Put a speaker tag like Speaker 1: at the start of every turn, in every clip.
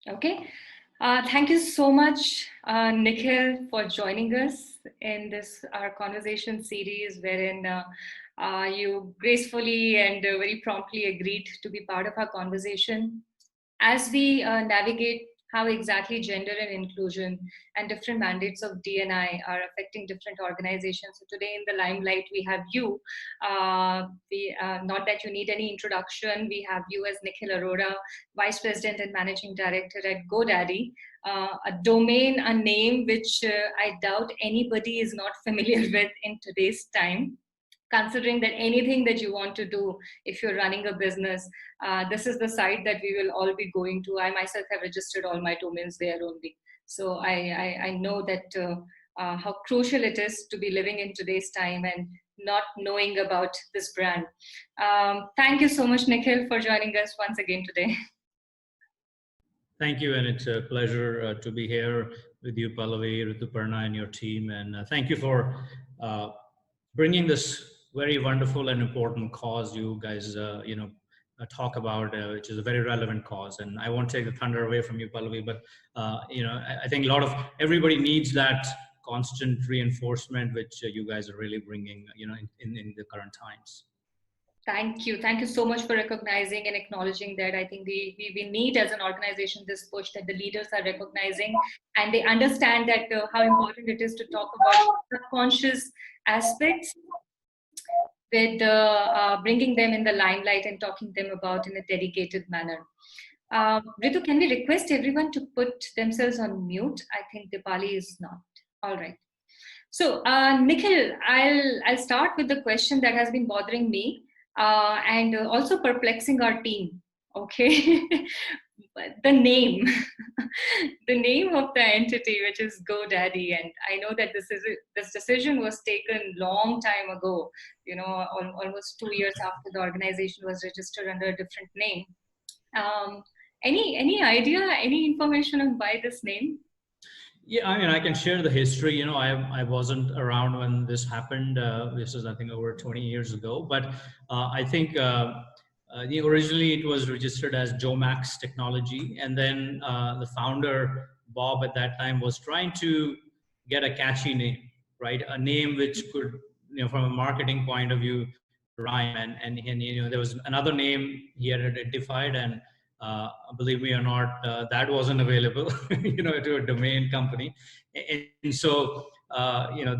Speaker 1: Okay. Thank you so much, Nikhil, for joining us in this our conversation series, wherein you gracefully and very promptly agreed to be part of our conversation as we navigate how exactly gender and inclusion and different mandates of D&I are affecting different organizations. So today in the limelight, we have you. Not that you need any introduction, we have you as Nikhil Arora, Vice President and Managing Director at GoDaddy, a domain, a name which I doubt anybody is not familiar with in today's time, considering that anything that you want to do, if you're running a business, this is the site that we will all be going to. I myself have registered all my domains there only. So I know that how crucial it is to be living in today's time and not knowing about this brand. Thank you so much, Nikhil, for joining us once again today.
Speaker 2: Thank you, and it's a pleasure to be here with you, Pallavi, Rituparna, and your team. And thank you for bringing this very wonderful and important cause you guys, talk about, which is a very relevant cause. And I won't take the thunder away from you, Pallavi, but I think a lot of everybody needs that constant reinforcement, which you guys are really bringing, in the current times.
Speaker 1: Thank you. Thank you so much for recognizing and acknowledging that. I think we need as an organization this push that the leaders are recognizing and they understand that how important it is to talk about subconscious aspects with bringing them in the limelight and talking them about in a dedicated manner. Ritu, can we request everyone to put themselves on mute? I think Dipali is not. All right. So, Nikhil, I'll start with the question that has been bothering me and also perplexing our team. Okay, the name, the name of the entity, which is GoDaddy, and I know that this decision was taken long time ago. Almost 2 years after the organization was registered under a different name. Any idea, any information on why this name?
Speaker 2: Yeah, I mean, I can share the history. I wasn't around when this happened. This is, I think, over 20 years ago. But I think originally it was registered as Jomax Technology, and then the founder Bob at that time was trying to get a catchy name, right? A name which could, from a marketing point of view, rhyme. And there was another name he had identified, and believe me or not, that wasn't available, to a domain company. And so,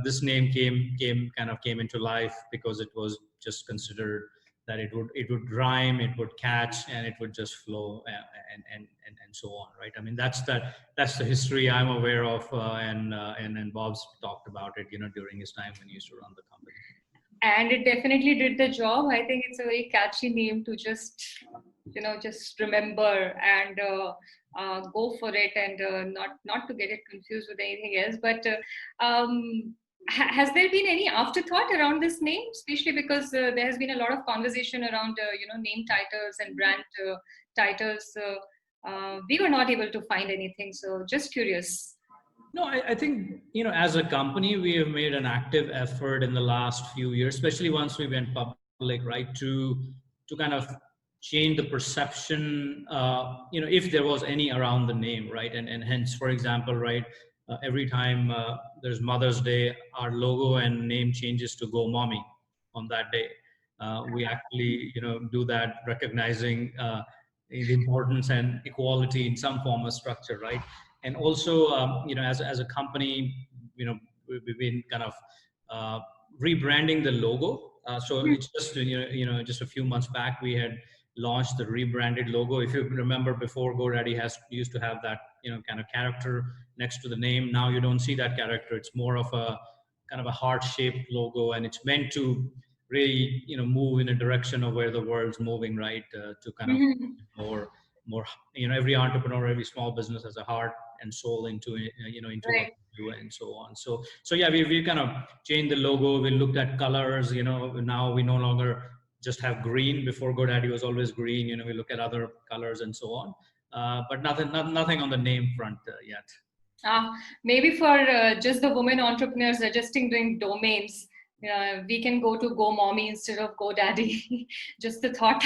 Speaker 2: this name came into life because it was just considered that it would rhyme, it would catch, and it would just flow, and so on, right? I mean, that's the history I'm aware of, and Bob's talked about it, during his time when he used to run the company.
Speaker 1: And it definitely did the job. I think it's a very catchy name to just remember and go for it, and not to get it confused with anything else. But has there been any afterthought around this name, especially because there has been a lot of conversation around name titles and brand titles. We were not able to find anything, so just curious.
Speaker 2: No, I think, as a company, we have made an active effort in the last few years, especially once we went public, right, to kind of change the perception, if there was any around the name, right? And hence, for example, right, every time there's Mother's Day, our logo and name changes to Go Mommy on that day. We actually, do that, recognizing the importance and equality in some form of structure, right? And also, as a company, we've been kind of rebranding the logo. So it's just, just a few months back, we had launched the rebranded logo. If you remember, before, GoDaddy used to have that, kind of character next to the name. Now you don't see that character. It's more of a kind of a heart-shaped logo, and it's meant to really, move in a direction of where the world's moving, right? To kind of more, every entrepreneur, every small business has a heart and soul into it, into
Speaker 1: Right.
Speaker 2: what we do, and so on. So yeah, we kind of changed the logo. We looked at colors. Now we no longer just have green. Before, GoDaddy was always green. We look at other colors and so on. But nothing on the name front yet.
Speaker 1: Maybe for just the women entrepreneurs suggesting doing domains, we can go to Go Mommy instead of GoDaddy. Just a thought.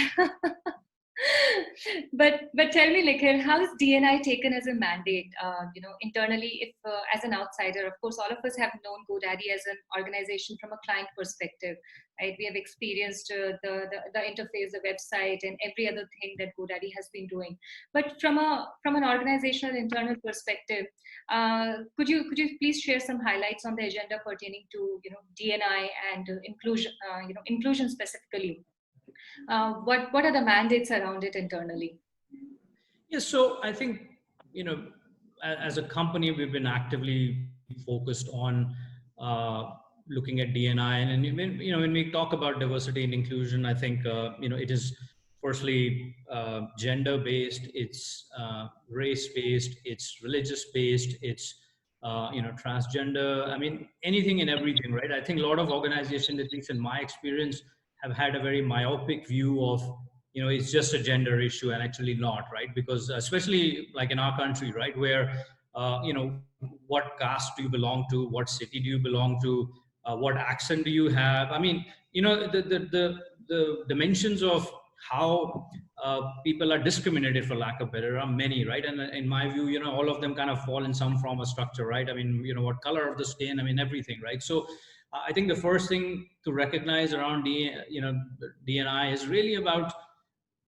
Speaker 1: But tell me, Nikhil, how is DNI taken as a mandate? Internally, if as an outsider, of course, all of us have known GoDaddy as an organization from a client perspective, right? We have experienced the interface, the website, and every other thing that GoDaddy has been doing. But from an organizational internal perspective, could you please share some highlights on the agenda pertaining to DNI and inclusion, inclusion specifically? What are the mandates around it internally?
Speaker 2: Yeah, so I think, you know, as a company, we've been actively focused on looking at DNI, and when we talk about diversity and inclusion, I think it is firstly gender based, it's race based, it's religious based, it's transgender. I mean, anything and everything, right? I think a lot of organizations, at least in my experience, have had a very myopic view of it's just a gender issue, and actually not, right? Because especially like in our country, right, where what caste do you belong to, what city do you belong to, what accent do you have? I mean, the dimensions of how people are discriminated, for lack of better, are many, right? And in my view, all of them kind of fall in some form of structure, right? I mean, what color of the skin, I mean, everything, right? So I think the first thing to recognize around DNI is really about,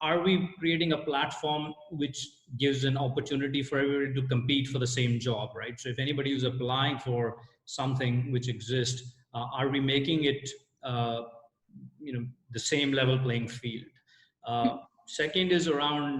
Speaker 2: are we creating a platform which gives an opportunity for everybody to compete for the same job, right? So if anybody who's applying for something which exists, are we making it the same level playing field? Second is around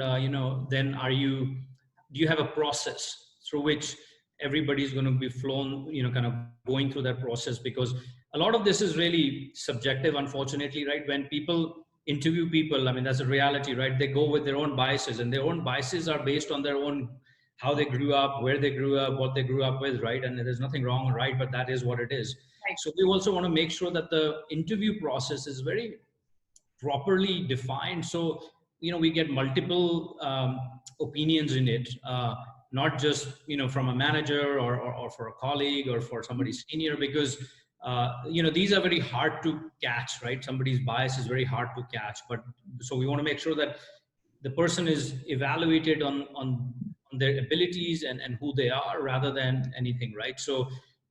Speaker 2: then do you have a process through which everybody's going to be flown, kind of going through that process? Because a lot of this is really subjective, unfortunately, right? When people interview people, I mean, that's a reality, right? They go with their own biases, and their own biases are based on their own, how they grew up, where they grew up, what they grew up with, right? And there's nothing wrong or right, but that is what it is.
Speaker 1: Right.
Speaker 2: So we also want to make sure that the interview process is very properly defined, so we get multiple opinions in it, not just from a manager or for a colleague or for somebody senior, because these are very hard to catch, right? Somebody's bias is very hard to catch, but so we want to make sure that the person is evaluated on their abilities and who they are, rather than anything, right? So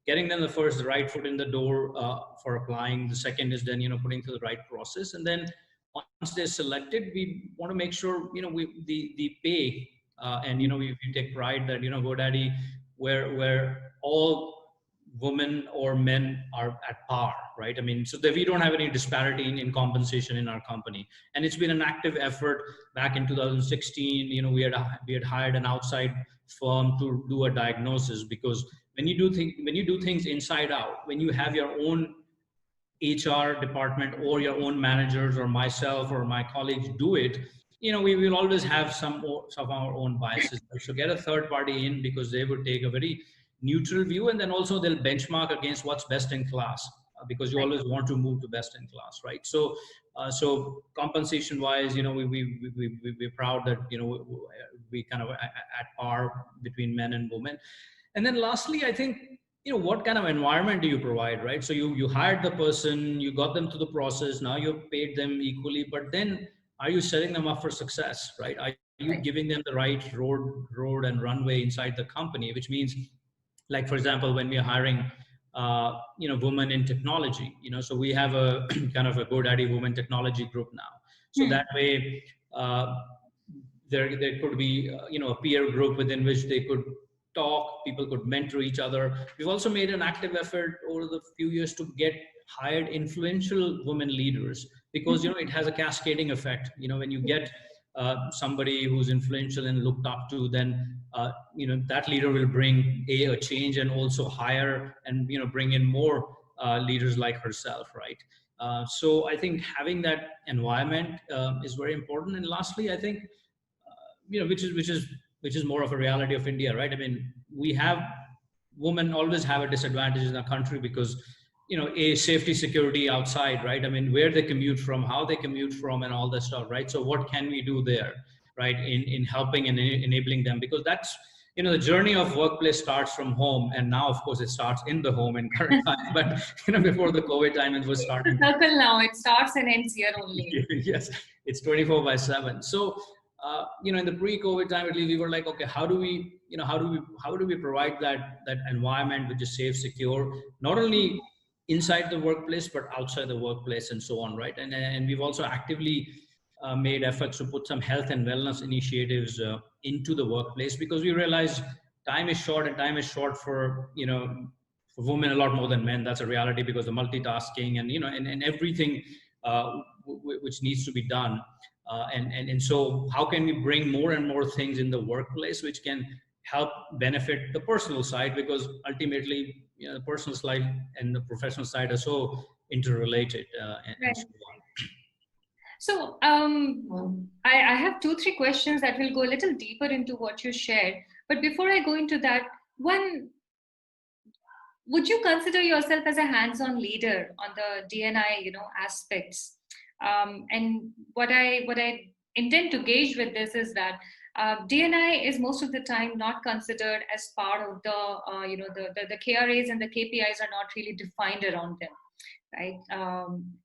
Speaker 2: getting them the right foot in the door for applying. The second is then putting through the right process, and then once they're selected, we want to make sure the pay, and we take pride that GoDaddy, where all women or men are at par, right? I mean, so that we don't have any disparity in compensation in our company. And it's been an active effort. Back in 2016, we had hired an outside firm to do a diagnosis, because when you do things inside out, when you have your own HR department or your own managers or myself or my colleagues do it, we will always have some of our own biases. So get a third party in, because they would take a very neutral view, and then also they'll benchmark against what's best in class, because you always want to move to best in class, right? So so compensation wise, we're proud that we kind of at par between men and women. And then lastly, I think what kind of environment do you provide, right? So you hired the person, you got them through the process, now you've paid them equally, but then are you setting them up for success, right? Are you giving them the right road and runway inside the company? Which means, like, for example, when we're hiring women in technology, so we have a kind of a GoDaddy women technology group now. So that way there could be a peer group within which they could talk, people could mentor each other. We've also made an active effort over the few years to get hired influential women leaders, because it has a cascading effect. When you get somebody who's influential and looked up to, then that leader will bring a change, and also hire and bring in more leaders like herself, right? So I think having that environment is very important. And lastly, I think which is more of a reality of India, right? I mean, women always have a disadvantage in our country, because a safety, security outside, right? I mean, where they commute from, how they commute from, and all that stuff, right? So what can we do there, right, in helping and enabling them? Because that's the journey of workplace starts from home, and now of course it starts in the home in current times, but before the COVID time it was starting.
Speaker 1: Circle now, it starts and ends here only.
Speaker 2: Yes, it's 24/7. So in the pre-COVID time, at least we were like, okay, how do we, how do we provide that environment which is safe, secure, not only inside the workplace but outside the workplace and so on, right? And we've also actively made efforts to put some health and wellness initiatives into the workplace, because we realize time is short, and time is short for for women a lot more than men. That's a reality, because the multitasking and and everything which needs to be done. And so how can we bring more and more things in the workplace which can help benefit the personal side, because ultimately the personal side and the professional side are so interrelated, and so on.
Speaker 1: So I have 2-3 questions that will go a little deeper into what you shared. But before I go into that, one, would you consider yourself as a hands-on leader on the D&I, aspects? And what I intend to gauge with this is that D&I is most of the time not considered as part of the KRAs, and the KPIs are not really defined around them, right?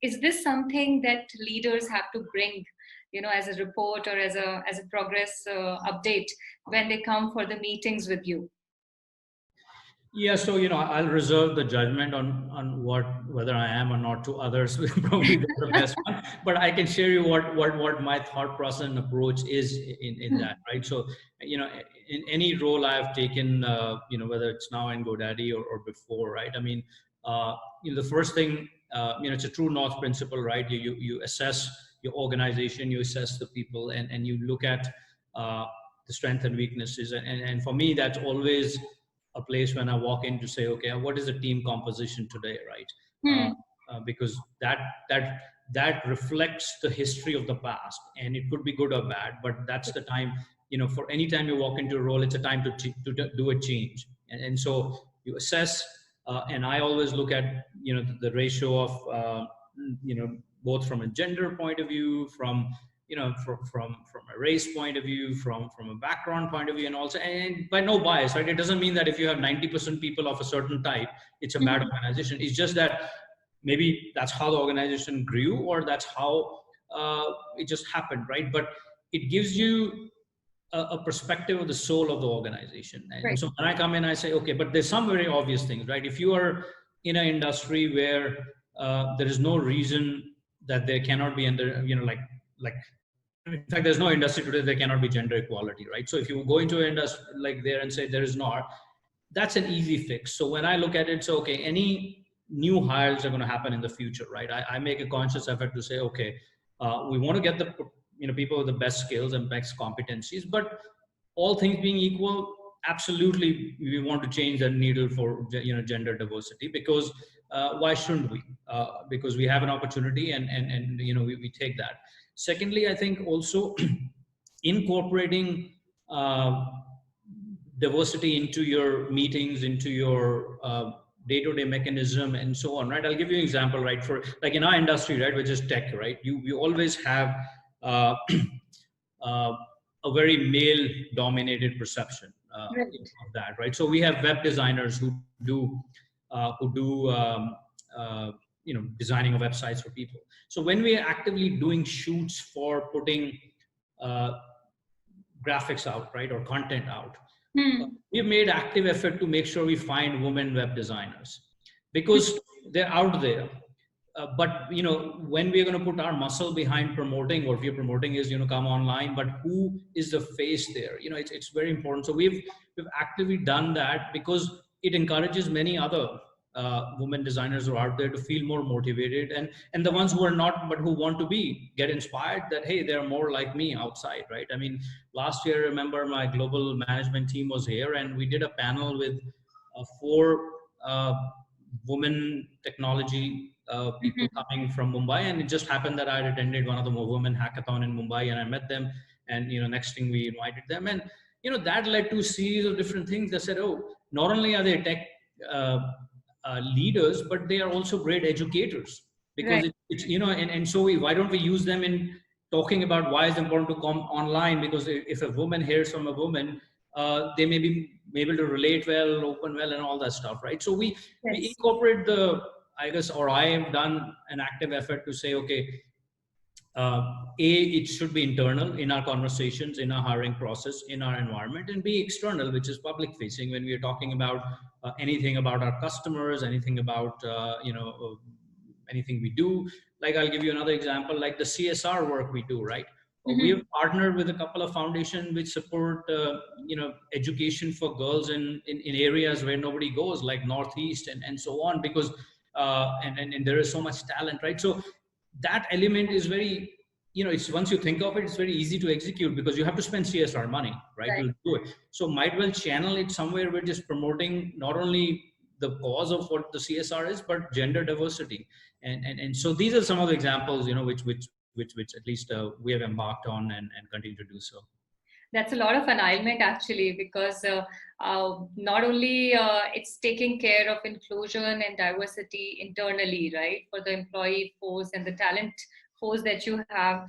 Speaker 1: Is this something that leaders have to bring, as a report or as a progress update when they come for the meetings with you?
Speaker 2: Yeah, so I'll reserve the judgment on whether I am or not to others. Probably they're the best one, but I can share you what my thought process and approach is in that, right? So in any role I've taken, whether it's now in GoDaddy or before, right? I mean, the first thing, it's a true north principle, right? You assess your organization, you assess the people, and you look at the strengths and weaknesses, and for me that's always a place when I walk in to say, okay, what is the team composition today, right? Because that reflects the history of the past, and it could be good or bad, but that's the time. For any time you walk into a role, it's a time to do a change, and so you assess. And I always look at the ratio of both from a gender point of view, from from a race point of view, from a background point of view, and also, and by no bias, right? It doesn't mean that if you have 90% people of a certain type, it's a bad organization. It's just that maybe that's how the organization grew, or that's how it just happened, right? But it gives you a perspective of the soul of the organization. And
Speaker 1: Right.
Speaker 2: so when I come in, I say, okay, but there's some very obvious things, right? If you are in an industry where there is no reason that there cannot be under, like in fact, there's no industry today there cannot be gender equality, right? So if you go into an industry like there and say there is not, that's an easy fix. So when I look at it, so okay, any new hires are going to happen in the future, right? I make a conscious effort to say, okay, we want to get the people with the best skills and best competencies, but all things being equal, absolutely we want to change the needle for gender diversity, because why shouldn't we? Because we have an opportunity, and we take that. Secondly, I think also incorporating diversity into your meetings, into your day-to-day mechanism, and so on, right? I'll give you an example, right? For like in our industry, right, which is tech, right? You always have uh, a very male-dominated perception
Speaker 1: Right.
Speaker 2: of that, right? So we have web designers who do designing of websites for people. So when we are actively doing shoots for putting uh, graphics out, right, or content out, we've made active effort to make sure we find women web designers, because they're out there. But when we're going to put our muscle behind promoting, what we're promoting is come online, but who is the face there? It's very important. So we've actively done that, because it encourages many other women designers who are out there to feel more motivated, and the ones who are not but who want to get inspired, that hey, they're more like me outside, right? I mean, last year, I remember my global management team was here, and we did a panel with 4 women technology people coming from Mumbai, and it just happened that I had attended one of the women hackathon in Mumbai, and I met them, and next thing we invited them, and that led to a series of different things that said, oh, not only are they tech leaders, but they are also great educators, because
Speaker 1: Right.
Speaker 2: it's and so why don't we use them in talking about why it's important to come online? Because if a woman hears from a woman, they may be able to relate well, open well, and all that stuff, right? So we
Speaker 1: Yes.
Speaker 2: incorporate I guess, or I have done an active effort to say, okay, it should be internal in our conversations, in our hiring process, in our environment, and B, external, which is public facing when we are talking about anything about our customers, anything about, anything we do. Like I'll give you another example, like the CSR work we do, right? We have partnered with a couple of foundations which support, education for girls in areas where nobody goes, like Northeast and so on, because, and there is so much talent, right? So that element is very, it's, once you think of it, it's very easy to execute because you have to spend CSR money, right?
Speaker 1: Right.
Speaker 2: We'll do it. So might well channel it somewhere. We're just promoting not only the cause of what the CSR is, but gender diversity. And so these are some of the examples, which at least we have embarked on and continue to do so.
Speaker 1: That's a lot of alignment actually, because not only it's taking care of inclusion and diversity internally, right, for the employee force and the talent force that you have,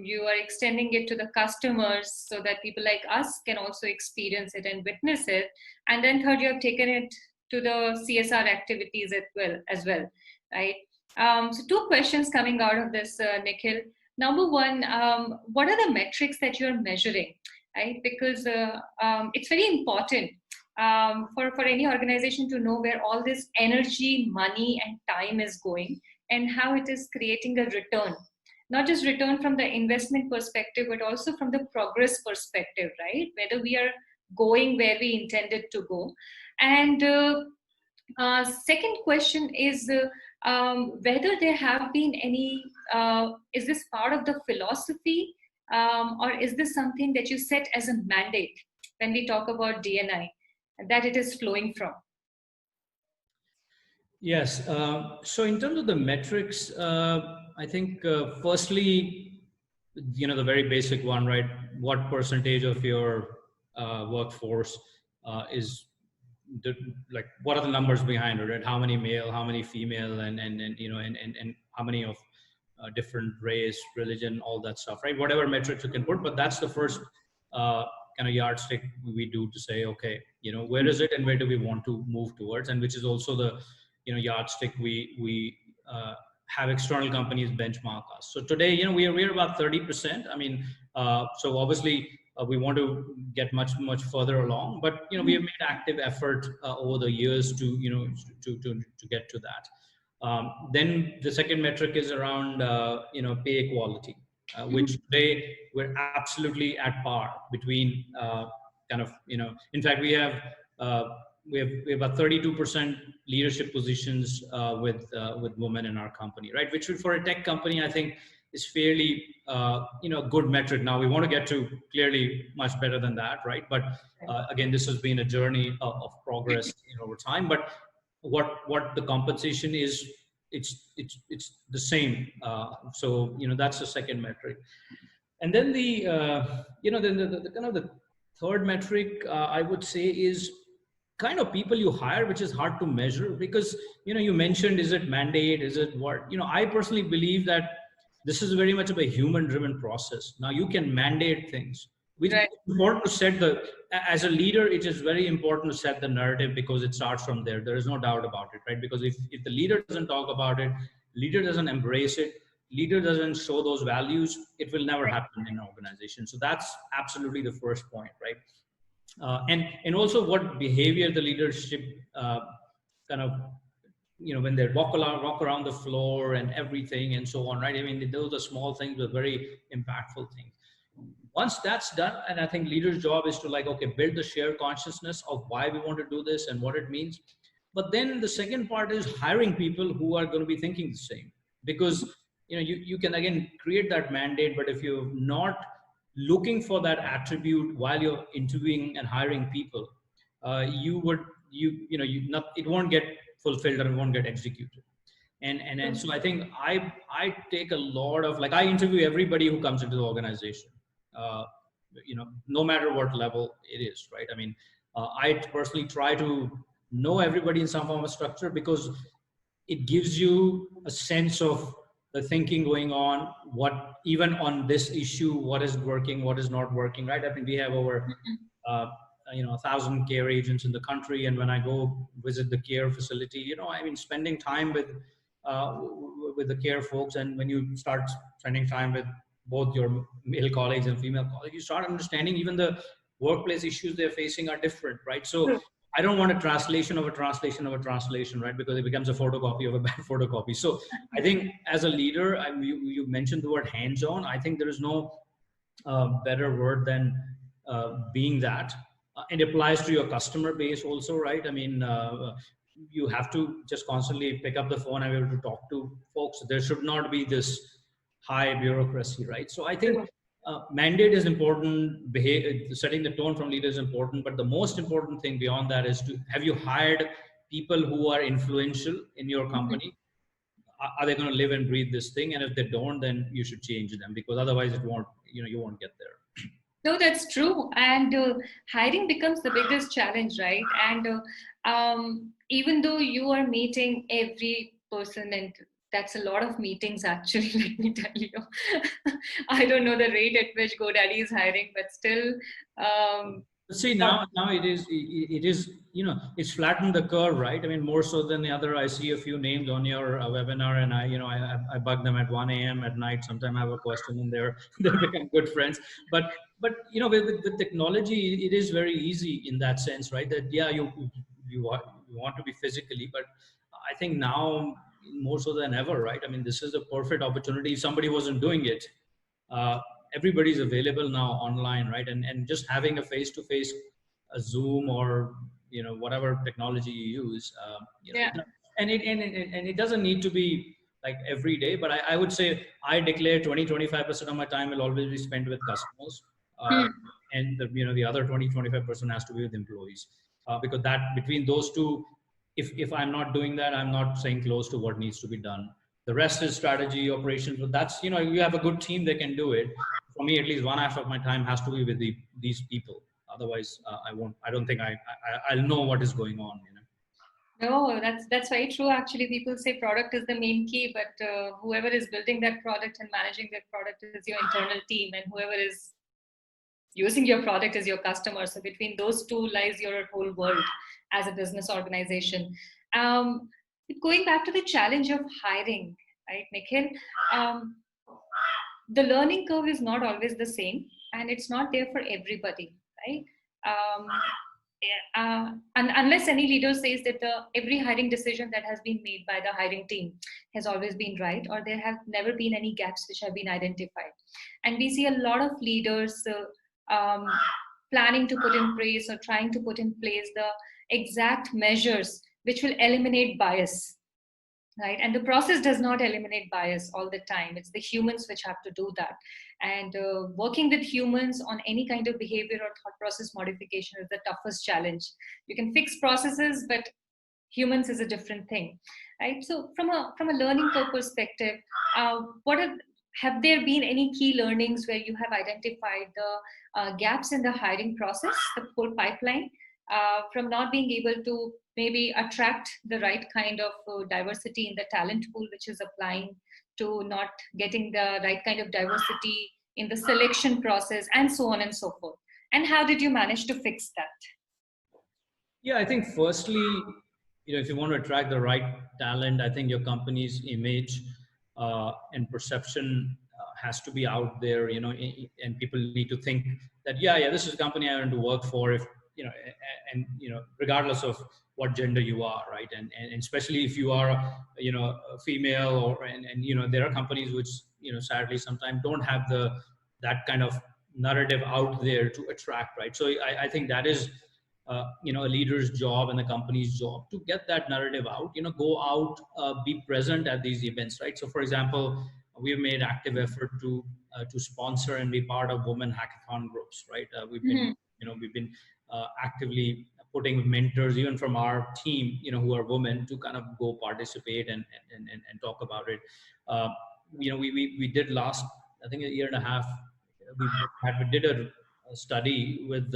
Speaker 1: you are extending it to the customers so that people like us can also experience it and witness it. And then third, you have taken it to the CSR activities as well, right? So two questions coming out of this, Nikhil. Number one, what are the metrics that you're measuring, right? Because it's very important for any organization to know where all this energy, money, and time is going and how it is creating a return. Not just return from the investment perspective, but also from the progress perspective, right? Whether we are going where we intended to go. And second question is whether there have been any, is this part of the philosophy, or is this something that you set as a mandate when we talk about D&I, that it is flowing from?
Speaker 2: Yes. So in terms of the metrics, I think firstly, the very basic one, right? What percentage of your workforce is like, what are the numbers behind it, right? How many male, how many female, and how many of different race, religion, all that stuff, right? Whatever metrics you can put, but that's the first kind of yardstick we do to say, okay, where is it and where do we want to move towards, and which is also the yardstick we have external companies benchmark us. So today, we're about 30%. I mean, so obviously we want to get much further along, but we have made active effort over the years to to get to that. Then the second metric is around pay equality, which today we're absolutely at par between in fact we have about 32% leadership positions with women in our company, right? Which for a tech company, I think, is fairly good metric. Now we want to get to clearly much better than that, right? But again, this has been a journey of progress over time. But what the compensation is, it's the same. So that's the second metric. And then the the kind of the third metric I would say is kind of people you hire, which is hard to measure because you mentioned, is it mandate, is it what? I personally believe that this is very much of a human driven process. Now you can mandate things, which
Speaker 1: Right.
Speaker 2: is important to set as a leader, it is very important to set the narrative because it starts from there is no doubt about it, right? Because if the leader doesn't talk about it, leader doesn't embrace it, leader doesn't show those values, it will never happen in an organization. So that's absolutely the first point, right? And also what behavior the leadership kind of when they walk around the floor and everything and so on, right? I mean, those are small things but very impactful things. Once that's done, and I think leaders' job is to build the shared consciousness of why we want to do this and what it means. But then the second part is hiring people who are going to be thinking the same, because you can again create that mandate, but if you're not looking for that attribute while you're interviewing and hiring people, it won't get fulfilled and it won't get executed. And so I think I take a lot of I interview everybody who comes into the organization, no matter what level it is, right? I mean, I personally try to know everybody in some form of structure because it gives you a sense of the thinking going on, what even on this issue, what is working, what is not working, right? I mean, we have over 1,000 care agents in the country, and when I go visit the care facility, I mean, spending time with with the care folks, and when you start spending time with both your male colleagues and female colleagues, you start understanding even the workplace issues they're facing are different, right? So
Speaker 1: True.
Speaker 2: I don't want a translation of a translation of a translation, right? Because it becomes a photocopy of a bad photocopy. So I think as a leader, you mentioned the word hands-on. I think there is no better word than being that. And it applies to your customer base also, right? I mean, you have to just constantly pick up the phone and be able to talk to folks. There should not be this high bureaucracy, right? So I think
Speaker 1: True.
Speaker 2: mandate is important, setting the tone from leaders is important, but the most important thing beyond that is to have you hired people who are influential in your
Speaker 1: Mhm.
Speaker 2: company. Are they going to live and breathe this thing? And if they don't, then you should change them, because otherwise it won't, you won't get there.
Speaker 1: No, that's true. And hiring becomes the biggest challenge, right? And even though you are meeting every person, and that's a lot of meetings actually, let me tell you. I don't know the rate at which GoDaddy is hiring, but still, um,
Speaker 2: See,
Speaker 1: lot-
Speaker 2: now it is, it's flattened the curve, right? I mean, more so than the other. I see a few names on your webinar, and I bug them at 1 a.m. at night. Sometimes I have a question, and they become good friends. But with technology, it is very easy in that sense, right? That yeah, you want to be physically, but I think now more so than ever, right? I mean, this is a perfect opportunity. If somebody wasn't doing it, uh, everybody's available now online, right? And just having a face-to-face, a Zoom, or whatever technology you use,
Speaker 1: yeah.
Speaker 2: and it doesn't need to be like every day, but I would say I declare 20-25% of my time will always be spent with customers, uh,
Speaker 1: Hmm.
Speaker 2: and the other 20-25% has to be with employees, because that between those two, if I'm not doing that, I'm not saying close to what needs to be done. The rest is strategy, operations, but that's, you have a good team, they can do it. For me, at least one half of my time has to be with these people. Otherwise, I don't think I'll know what is going on.
Speaker 1: No, that's very true. Actually, people say product is the main key, but whoever is building that product and managing that product is your internal team, and whoever is using your product is your customer. So between those two lies your whole world as a business organization. Um, Going back to the challenge of hiring, right, Nikhil? Um, the learning curve is not always the same, and it's not there for everybody, right? And unless any leader says that every hiring decision that has been made by the hiring team has always been right, or there have never been any gaps which have been identified. And we see a lot of leaders planning to put in place or trying to put in place the exact measures which will eliminate bias, right? And the process does not eliminate bias all the time. It's the humans which have to do that. And working with humans on any kind of behavior or thought process modification is the toughest challenge. You can fix processes, but humans is a different thing, right? So from a learning curve perspective, what have there been any key learnings where you have identified the gaps in the hiring process, the whole pipeline, from not being able to maybe attract the right kind of diversity in the talent pool, which is applying to not getting the right kind of diversity in the selection process, and so on and so forth? And how did you manage to fix that?
Speaker 2: Yeah, I think firstly, if you want to attract the right talent, I think your company's image and perception has to be out there, and people need to think that, yeah, this is a company I want to work for, if, and, regardless of what gender you are, right? And especially if you are, a female, and there are companies which, sadly sometimes don't have that kind of narrative out there to attract, right? So I think that is, a leader's job and the company's job to get that narrative out, go out, be present at these events, right? So for example, we've made active effort to sponsor and be part of women hackathon groups, right? We've been actively putting mentors, even from our team, who are women, to kind of go participate and talk about it. uh, we did last, I think, a year and a half, we did a study with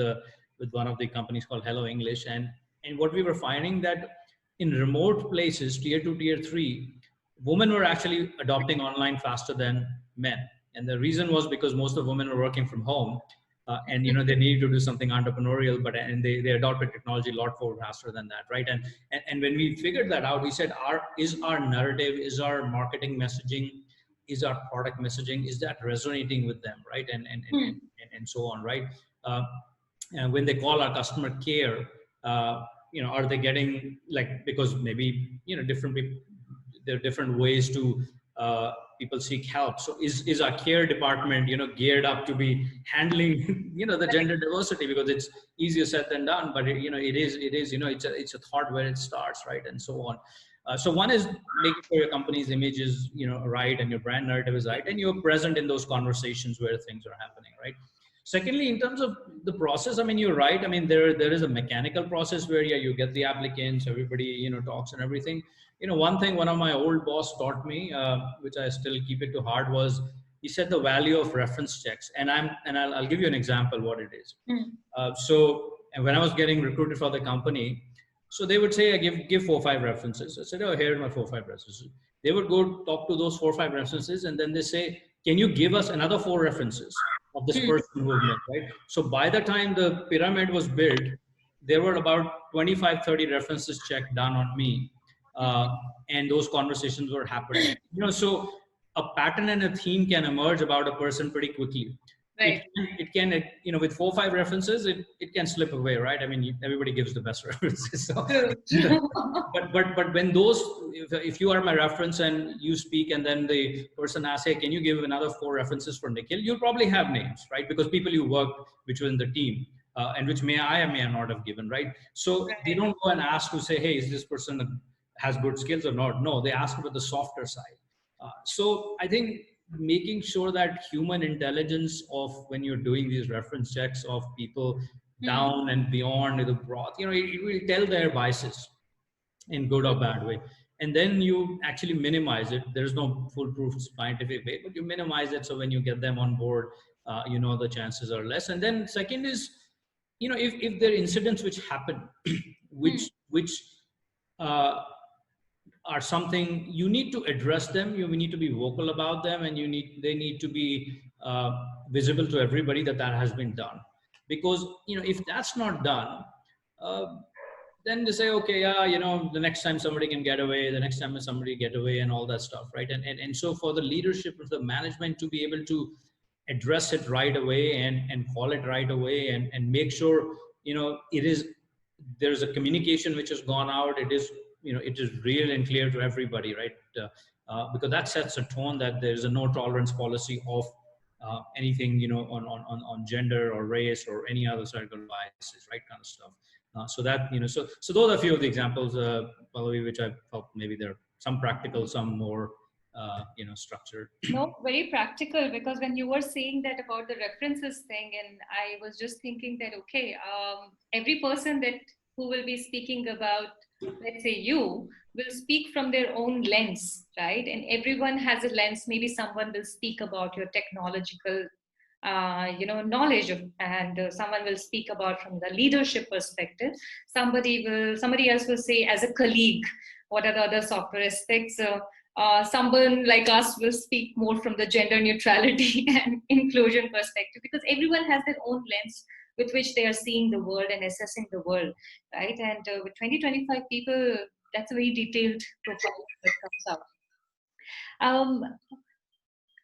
Speaker 2: one of the companies called Hello English, and what we were finding that in remote places, tier 2, tier 3, women were actually adopting online faster than men. And the reason was because most of the women were working from home, and they need to do something entrepreneurial, and they adopted technology a lot more faster than that, right? And when we figured that out, we said, our narrative, is our marketing messaging, is our product messaging, is that resonating with them, right? And so on, right? uh, and when they call our customer care, are they getting, like, because maybe different people, there are different ways to people seek help. So is our care department geared up to be handling the gender diversity, because it's easier said than done, but it's a thought where it starts, right? And so on. So one is making sure your company's image is right, and your brand narrative is right, and you're present in those conversations where things are happening, right? Secondly, in terms of the process, I mean, you're right. I mean, there is a mechanical process where, you get the applicants, everybody, talks and everything. One thing one of my old boss taught me, which I still keep it to heart, was he said the value of reference checks. And I'll give you an example what it is. So and when I was getting recruited for the company, so they would say, I give 4 or 5 references. I said, oh, here are my 4 or 5 references. They would go talk to those 4 or 5 references, and then they say, can you give us another 4 references of this person who have met, right? So by the time the pyramid was built, there were about 25, 30 references checked done on me. And those conversations were happening. So a pattern and a theme can emerge about a person pretty quickly.
Speaker 1: Right.
Speaker 2: It can, with 4 or 5 references, it can slip away, right? I mean, everybody gives the best references. So, but when those, if you are my reference and you speak, and then the person asks, hey, can you give another 4 references for Nikhil? You'll probably have names, right? Because people you worked, which were in the team, and which may not have given, right? So they don't go and ask to say, hey, is this person has good skills or not? No, they ask about the softer side. So I think making sure that human intelligence of, when you're doing these reference checks of people down and beyond the broad, it will tell their biases in good or bad way. And then you actually minimize it. There's no foolproof scientific way, but you minimize it. So when you get them on board, the chances are less. And then second is, if there are incidents which happen, which uh, are something, you need to address them. You need to be vocal about them, and they need to be visible to everybody that has been done. Because if that's not done, then they say, okay, yeah, the next time somebody can get away, the next time somebody get away, and all that stuff, right? And so for the leadership of the management to be able to address it right away, and call it right away, and make sure there's a communication which has gone out. It is real and clear to everybody, right? Because that sets a tone that there's a no tolerance policy of anything, on gender or race or any other circle biases, right? Kind of stuff. So that, so those are a few of the examples, Pallavi, which I felt maybe there are some practical, some more, structured.
Speaker 1: No, very practical, because when you were saying that about the references thing, and I was just thinking that, okay, every person who will be speaking about, let's say you, will speak from their own lens, right? And everyone has a lens. Maybe someone will speak about your technological knowledge of, and someone will speak about from the leadership perspective. Somebody else will say, as a colleague, what are the other software aspects. Someone like us will speak more from the gender neutrality and inclusion perspective, because everyone has their own lens with which they are seeing the world and assessing the world, right? And with 20-25 people, that's a very detailed profile that comes out.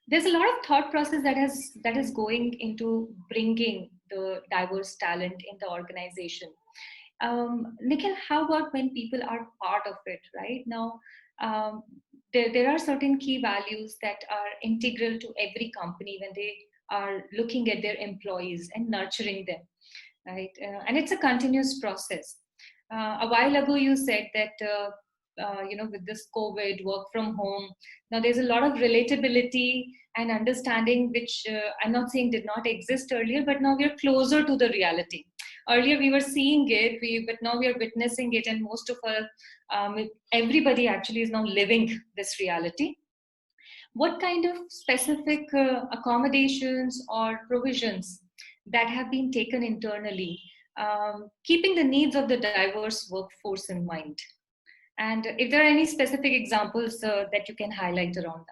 Speaker 1: There's a lot of thought process that is going into bringing the diverse talent in the organization. Nikhil, how about when people are part of it, right? Now, there are certain key values that are integral to every company when they are looking at their employees and nurturing them, right? And it's a continuous process. A while ago, you said that, with this COVID, work from home, now there's a lot of relatability and understanding, which I'm not saying did not exist earlier, but now we're closer to the reality. Earlier we were seeing it, but now we are witnessing it, and most of everybody actually is now living this reality. What kind of specific accommodations or provisions that have been taken internally, keeping the needs of the diverse workforce in mind? And if there are any specific examples that you can highlight around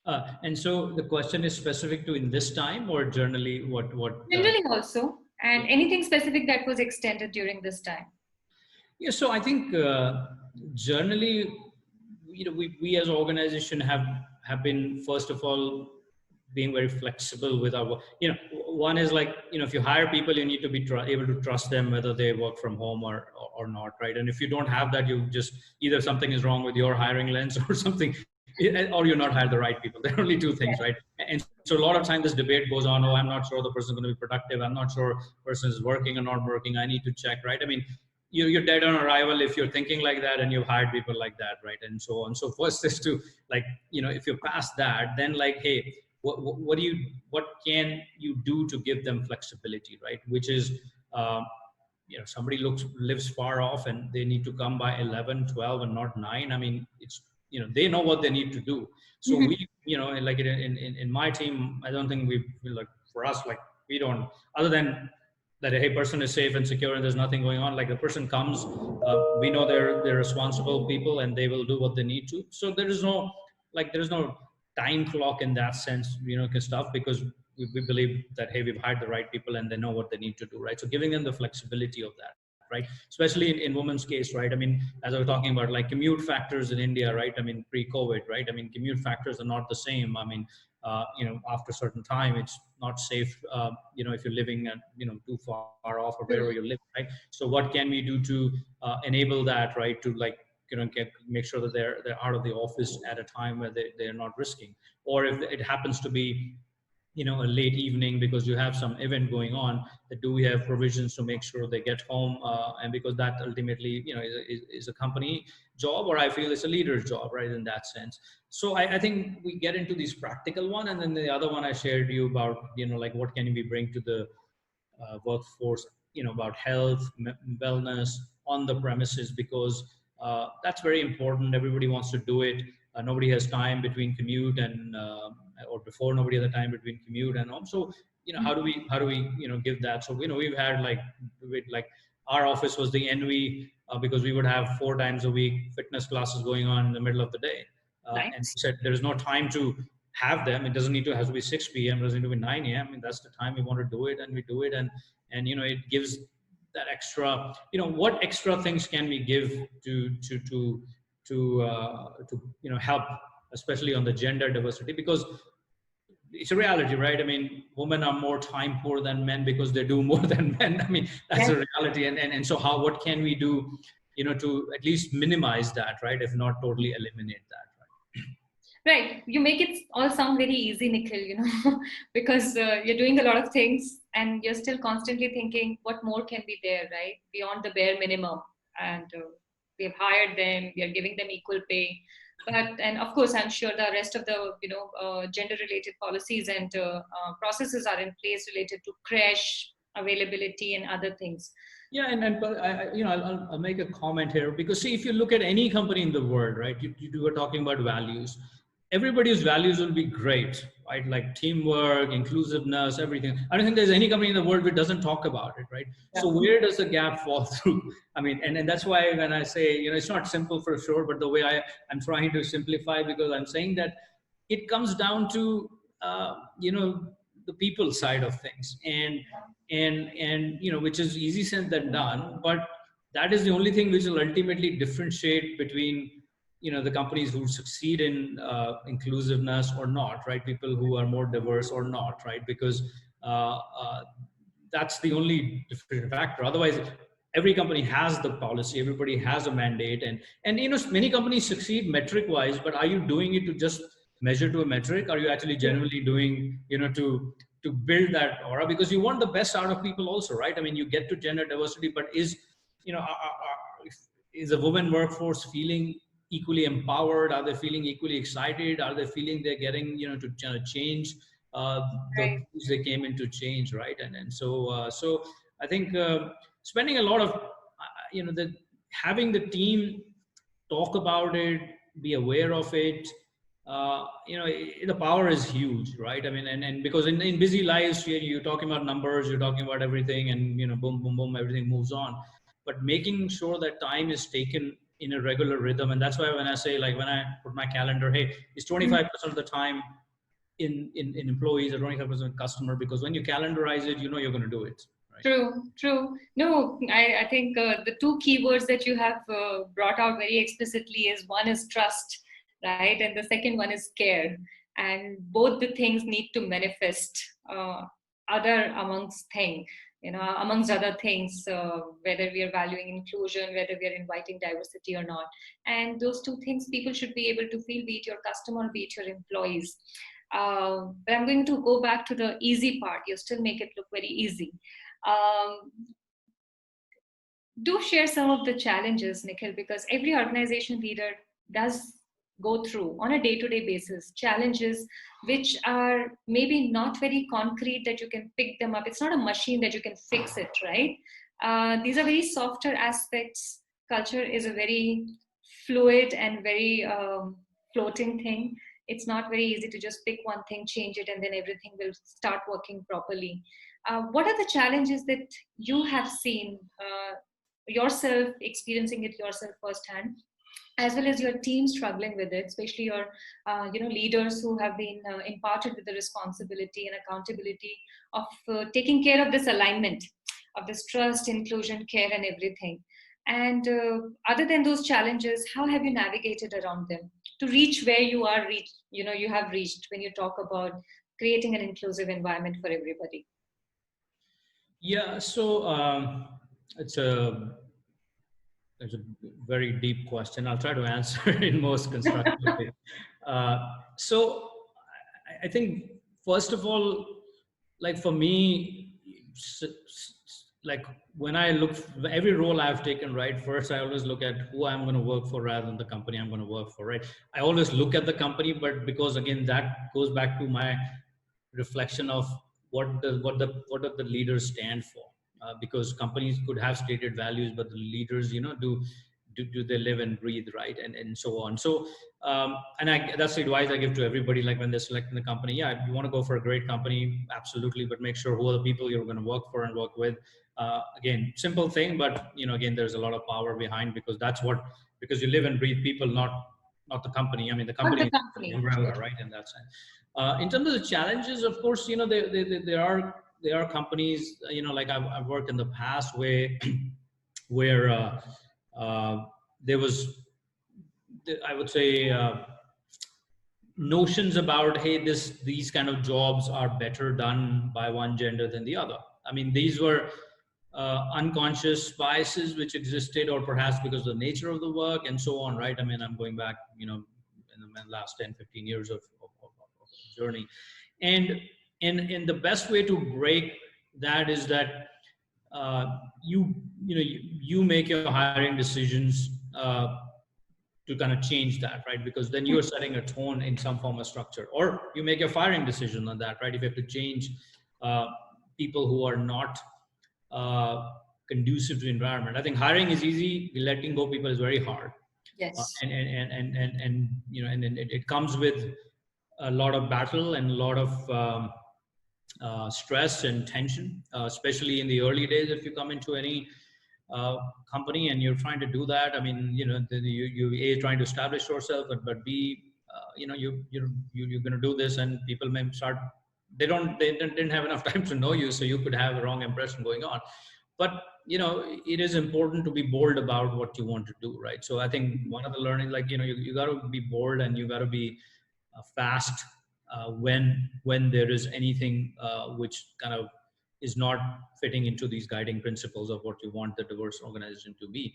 Speaker 1: that.
Speaker 2: And so the question is specific to in this time or generally what
Speaker 1: Generally also, and anything specific that was extended during this time.
Speaker 2: yeah, so I think generally, we as an organization have been first of all being very flexible with our one is like if you hire people you need to be able to trust them whether they work from home or not, right? And if you don't have that, you just either something is wrong with your hiring lens or something, or you're not hired the right people. There are only two things, right? And so a lot of time this debate goes on, oh, I'm not sure the person's going to be productive, I'm not sure person is working or not working, I need to check, right? I mean, you're dead on arrival if you're thinking like that and you've hired people like that, right? And so on. So first is to like if you're past that, then like, hey, what can you do to give them flexibility, right? Which is somebody lives far off and they need to come by 11, 12, and not 9. I mean, it's they know what they need to do. So
Speaker 1: Mhm.
Speaker 2: we like in my team, I don't think we like, for us, like we don't, other than that, hey, person is safe and secure and there's nothing going on, like the person comes, we know they're responsible people and they will do what they need to. So there is no time clock in that sense, stuff, because we believe that, hey, we've hired the right people and they know what they need to do, right? So giving them the flexibility of that, right? Especially in women's case, right? I mean, as I was talking about, like commute factors in India, right? I mean, pre-COVID, right? I mean, commute factors are not the same. I mean, after a certain time, it's not safe, if you're living at, too far off or wherever you live, right? So what can we do to enable that, right? To like, make sure that they're out of the office at a time where they're not risking, or if it happens to be a late evening because you have some event going on, that do we have provisions to make sure they get home, and because that ultimately is a company job, or I feel it's a leader's job, right, in that sense. So I think we get into these practical one, and then the other one I shared you about, like what can we bring to the workforce, about health, wellness on the premises, because that's very important. Everybody wants to do it. Nobody has time between commute and or before nobody had the time between commute and home. So how do we give that? So we've had like our office was the envy, because we would have 4 times a week fitness classes going on in the middle of the day, and
Speaker 1: Nice.
Speaker 2: we said there is no time to have them. It doesn't need to have to be 6 p.m. It doesn't need to be 9 a.m. I mean, that's the time we want to do it, and we do it, and it gives that extra. What extra things can we give to help, especially on the gender diversity, because it's a reality, right? I mean, women are more time poor than men because they do more than men. I mean, that's
Speaker 1: Yes.
Speaker 2: a reality, and so what can we do, to at least minimize that, right? If not totally eliminate that, right?
Speaker 1: Right. You make it all sound very easy, Nikhil, because you're doing a lot of things and you're still constantly thinking what more can be there, right? Beyond the bare minimum. And we've hired them, we are giving them equal pay. And of course, I'm sure the rest of the, gender related policies and processes are in place related to crash availability and other things.
Speaker 2: Yeah, and but I'll make a comment here, because see, if you look at any company in the world, right, you were talking about values. Everybody's values will be great, right? Like teamwork, inclusiveness, everything. I don't think there's any company in the world that doesn't talk about it, right?
Speaker 1: Yeah.
Speaker 2: So where does the gap fall through? I mean, and that's why when I say, it's not simple for sure, but the way I'm trying to simplify, because I'm saying that it comes down to the people side of things, and which is easy said than done, but that is the only thing which will ultimately differentiate between the companies who succeed in inclusiveness or not, right? People who are more diverse or not, right? Because uh, uh, that's the only different factor. Otherwise, every company has the policy, everybody has a mandate, and many companies succeed metric wise, but are you doing it to just measure to a metric? Are you actually genuinely doing to build that aura? Because you want the best out of people also, right? I mean, you get to gender diversity, but is you know is the women workforce feeling equally empowered? Are they feeling equally excited? Are they feeling they're getting to change uh, the
Speaker 1: Right.
Speaker 2: things they came into change, right? And so I think spending a lot of the having the team talk about it, be aware of it. The power is huge, right? I mean, and because in busy lives, you're talking about numbers, you're talking about everything, and boom, boom, boom, everything moves on. But making sure that time is taken in a regular rhythm, and that's why when I say, like, when I put my calendar, hey, it's 25% of the time in employees or 25% customer, because when you calendarize it, you know you're going to do it. Right?
Speaker 1: True. No, I think the two keywords that you have brought out very explicitly is, one is trust, right? And the second one is care. And both the things need to manifest other amongst thing, amongst other things, whether we are valuing inclusion, whether we are inviting diversity or not. And those two things people should be able to feel, be it your customer, be it your employees. But I'm going to go back to the easy part. You still make it look very easy. Um, do share some of the challenges, Nikhil, because every organization leader does go through on a day-to-day basis challenges which are maybe not very concrete that you can pick them up. It's not a machine that you can fix it, right? These are very softer aspects. Culture is a very fluid and very floating thing. It's not very easy to just pick one thing, change it, and then everything will start working properly. What are the challenges that you have seen yourself, experiencing it yourself firsthand, as well as your team struggling with it, especially your leaders who have been imparted with the responsibility and accountability of taking care of this alignment, of this trust, inclusion, care, and everything. And other than those challenges, how have you navigated around them to reach where you are you have reached when you talk about creating an inclusive environment for everybody?
Speaker 2: Yeah, so it's a it's a very deep question. I'll try to answer it in most constructive way. So I think first of all, like for me, like when I look, every role I've taken, right, first I always look at who I'm going to work for rather than the company I'm going to work for, right? I always look at the company, but because again that goes back to my reflection of what do the leaders stand for, because companies could have stated values, but the leaders, do they live and breathe, right, and so on. So that's the advice I give to everybody, like when they're selecting the company. Yeah, if you want to go for a great company, absolutely, but make sure who are the people you're going to work for and work with. Again, simple thing, but again, there's a lot of power behind, because you live and breathe people, not the company. I mean, the
Speaker 1: Not
Speaker 2: company
Speaker 1: the
Speaker 2: is the
Speaker 1: company.
Speaker 2: umbrella, right, in that sense. In terms of the challenges, of course, there are companies, like I've worked in the past where there was, I would say, notions about, hey, these kind of jobs are better done by one gender than the other. I mean, these were unconscious biases which existed, or perhaps because of the nature of the work and so on, right? I mean, I'm going back, in the last 10, 15 years of journey. And the best way to break that is that you make your hiring decisions to kind of change that, right? Because then you're setting a tone in some form of structure, or you make your firing decision on that, right? If you have to change uh, people who are not conducive to environment. I think hiring is easy, letting go people is very hard.
Speaker 1: Yes.
Speaker 2: And it comes with a lot of battle and a lot of stress and tension, especially in the early days. If you come into any company and you're trying to do that, I mean, you A, trying to establish yourself, but B, you're going to do this, and people may start, they didn't have enough time to know you, so you could have a wrong impression going on. But it is important to be bold about what you want to do, right? So I think one of the learning, like, you got to be bold, and you got to be fast when there is anything which kind of is not fitting into these guiding principles of what you want the diverse organization to be.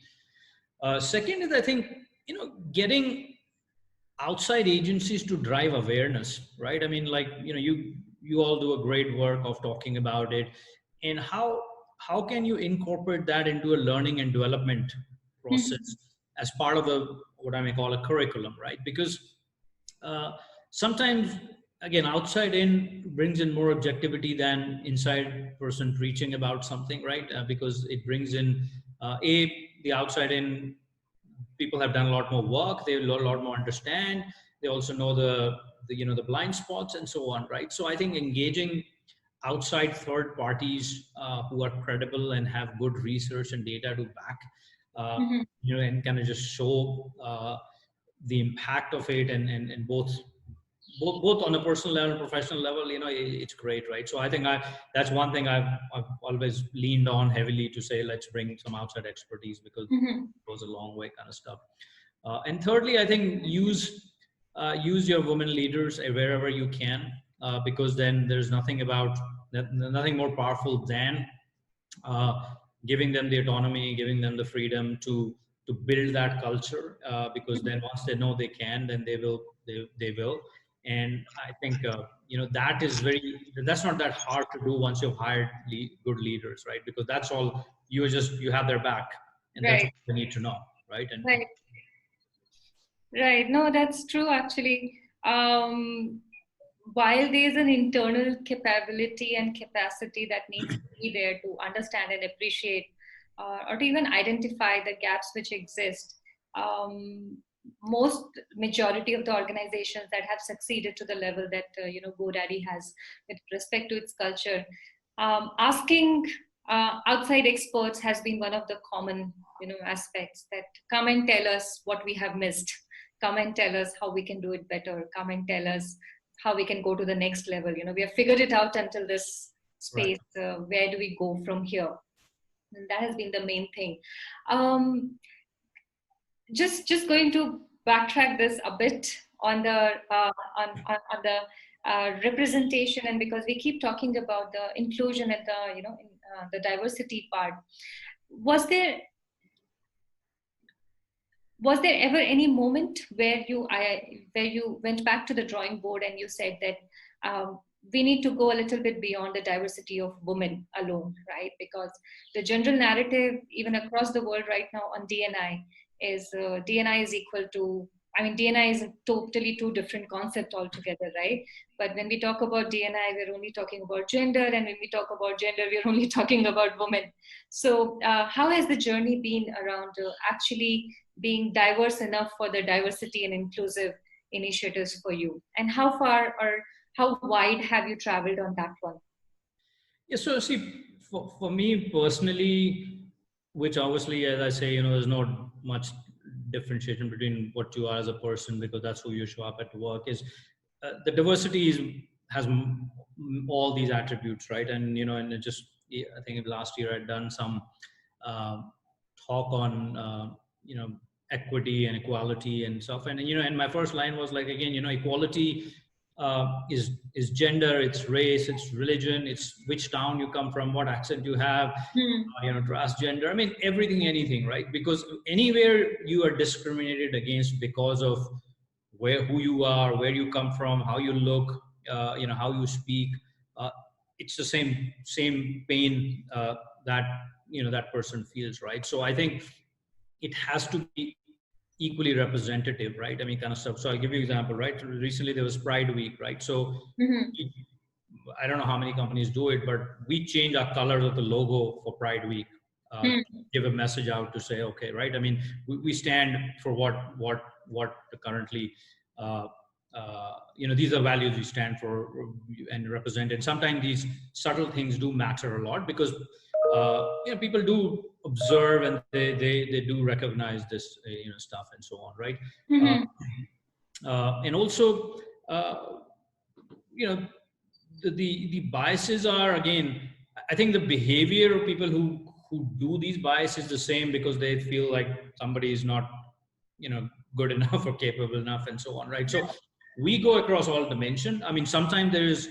Speaker 2: Second is, I think, getting outside agencies to drive awareness, right? I mean, like, you all do a great work of talking about it, and how can you incorporate that into a learning and development process as part of what I may call a curriculum, right? Because uh, sometimes, again, outside in brings in more objectivity than inside person preaching about something, right? Because it brings in the outside in people have done a lot more work, they a lot more understand, they also know the blind spots and so on, right? So I think engaging outside third parties who are credible and have good research and data to back uh,
Speaker 1: Mm-hmm.
Speaker 2: and kind of just show the impact of it, and both both on a personal level and professional level, it's great, right? So I think that's one thing I've always leaned on heavily to say, let's bring some outside expertise, because
Speaker 1: Mm-hmm.
Speaker 2: it goes a long way kind of stuff. And thirdly, I think use your women leaders wherever you can, because then there's nothing more powerful than uh, giving them the autonomy, giving them the freedom to build that culture. Because then once they know they can, then they will. And I think that's not that hard to do once you've hired good leaders, right? Because that's all you have their back, and that's
Speaker 1: Right.
Speaker 2: all they need to know, right? And
Speaker 1: Right. Right. No, that's true actually. While there's an internal capability and capacity that needs to be there to understand and appreciate, or to even identify the gaps which exist, most majority of the organizations that have succeeded to the level that GoDaddy has with respect to its culture, asking outside experts has been one of the common aspects, that come and tell us what we have missed, come and tell us how we can do it better, come and tell us how we can go to the next level. We have figured it out until this
Speaker 2: right.
Speaker 1: space. Where do we go from here? And that has been the main thing. Um, just going to backtrack this a bit on the on the representation, and because we keep talking about the inclusion and the diversity part, was there was there ever any moment where you went back to the drawing board and you said that we need to go a little bit beyond the diversity of women alone, right? Because the general narrative, even across the world right now on DNI, is DNI is equal to, I mean, DNI is totally two different concepts altogether, right? But when we talk about DNI, we're only talking about gender, and when we talk about gender, we're only talking about women. So, how has the journey been around actually being diverse enough for the diversity and inclusive initiatives for you? And how far or how wide have you traveled on that one?
Speaker 2: Yeah, so see, for me personally, which obviously, as I say, there's not much differentiation between what you are as a person, because that's who you show up at work, is the diversity has all these attributes, right? And, and it just, I think last year I'd done some uh, talk on, equity and equality and stuff. And my first line was like, again, equality is gender, it's race, it's religion, it's which town you come from, what accent you have,
Speaker 1: Hmm.
Speaker 2: transgender. I mean, everything, anything, right? Because anywhere you are discriminated against because of who you are, where you come from, how you look, how you speak, uh, it's the same pain that that person feels, right? So I think it has to be equally representative, right? I mean, kind of stuff. So I'll give you an example, right? Recently there was Pride Week, right? So
Speaker 1: Hmm.
Speaker 2: I don't know how many companies do it, but we change our colors of the logo for Pride Week,
Speaker 1: Hmm.
Speaker 2: give a message out to say, okay, right? I mean, we stand for what currently, uh, these are values we stand for and represent. And sometimes these subtle things do matter a lot, because people do observe, and they do recognize this stuff and so on, right? uh,
Speaker 1: Hmm.
Speaker 2: and also, uh, you know the biases are, again, I think the behavior of people who do these biases is the same, because they feel like somebody is not good enough or capable enough and so on, right? So we go across all dimension. I mean, sometimes there is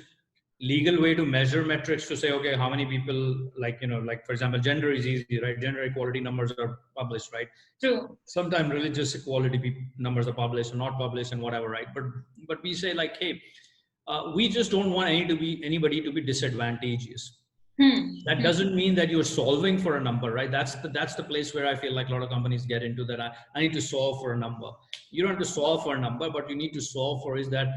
Speaker 2: legal way to measure metrics to say, okay, how many people, like for example, gender is easy, right? Gender equality numbers are published, right?
Speaker 1: True.
Speaker 2: Sometimes religious equality numbers are published or not published and whatever, right? But we say like, hey, we just don't want anybody to be disadvantageous.
Speaker 1: Hmm.
Speaker 2: That
Speaker 1: Hmm.
Speaker 2: doesn't mean that you're solving for a number, right? That's the place where I feel like a lot of companies get into that. I need to solve for a number. You don't have to solve for a number, but you need to solve for is that,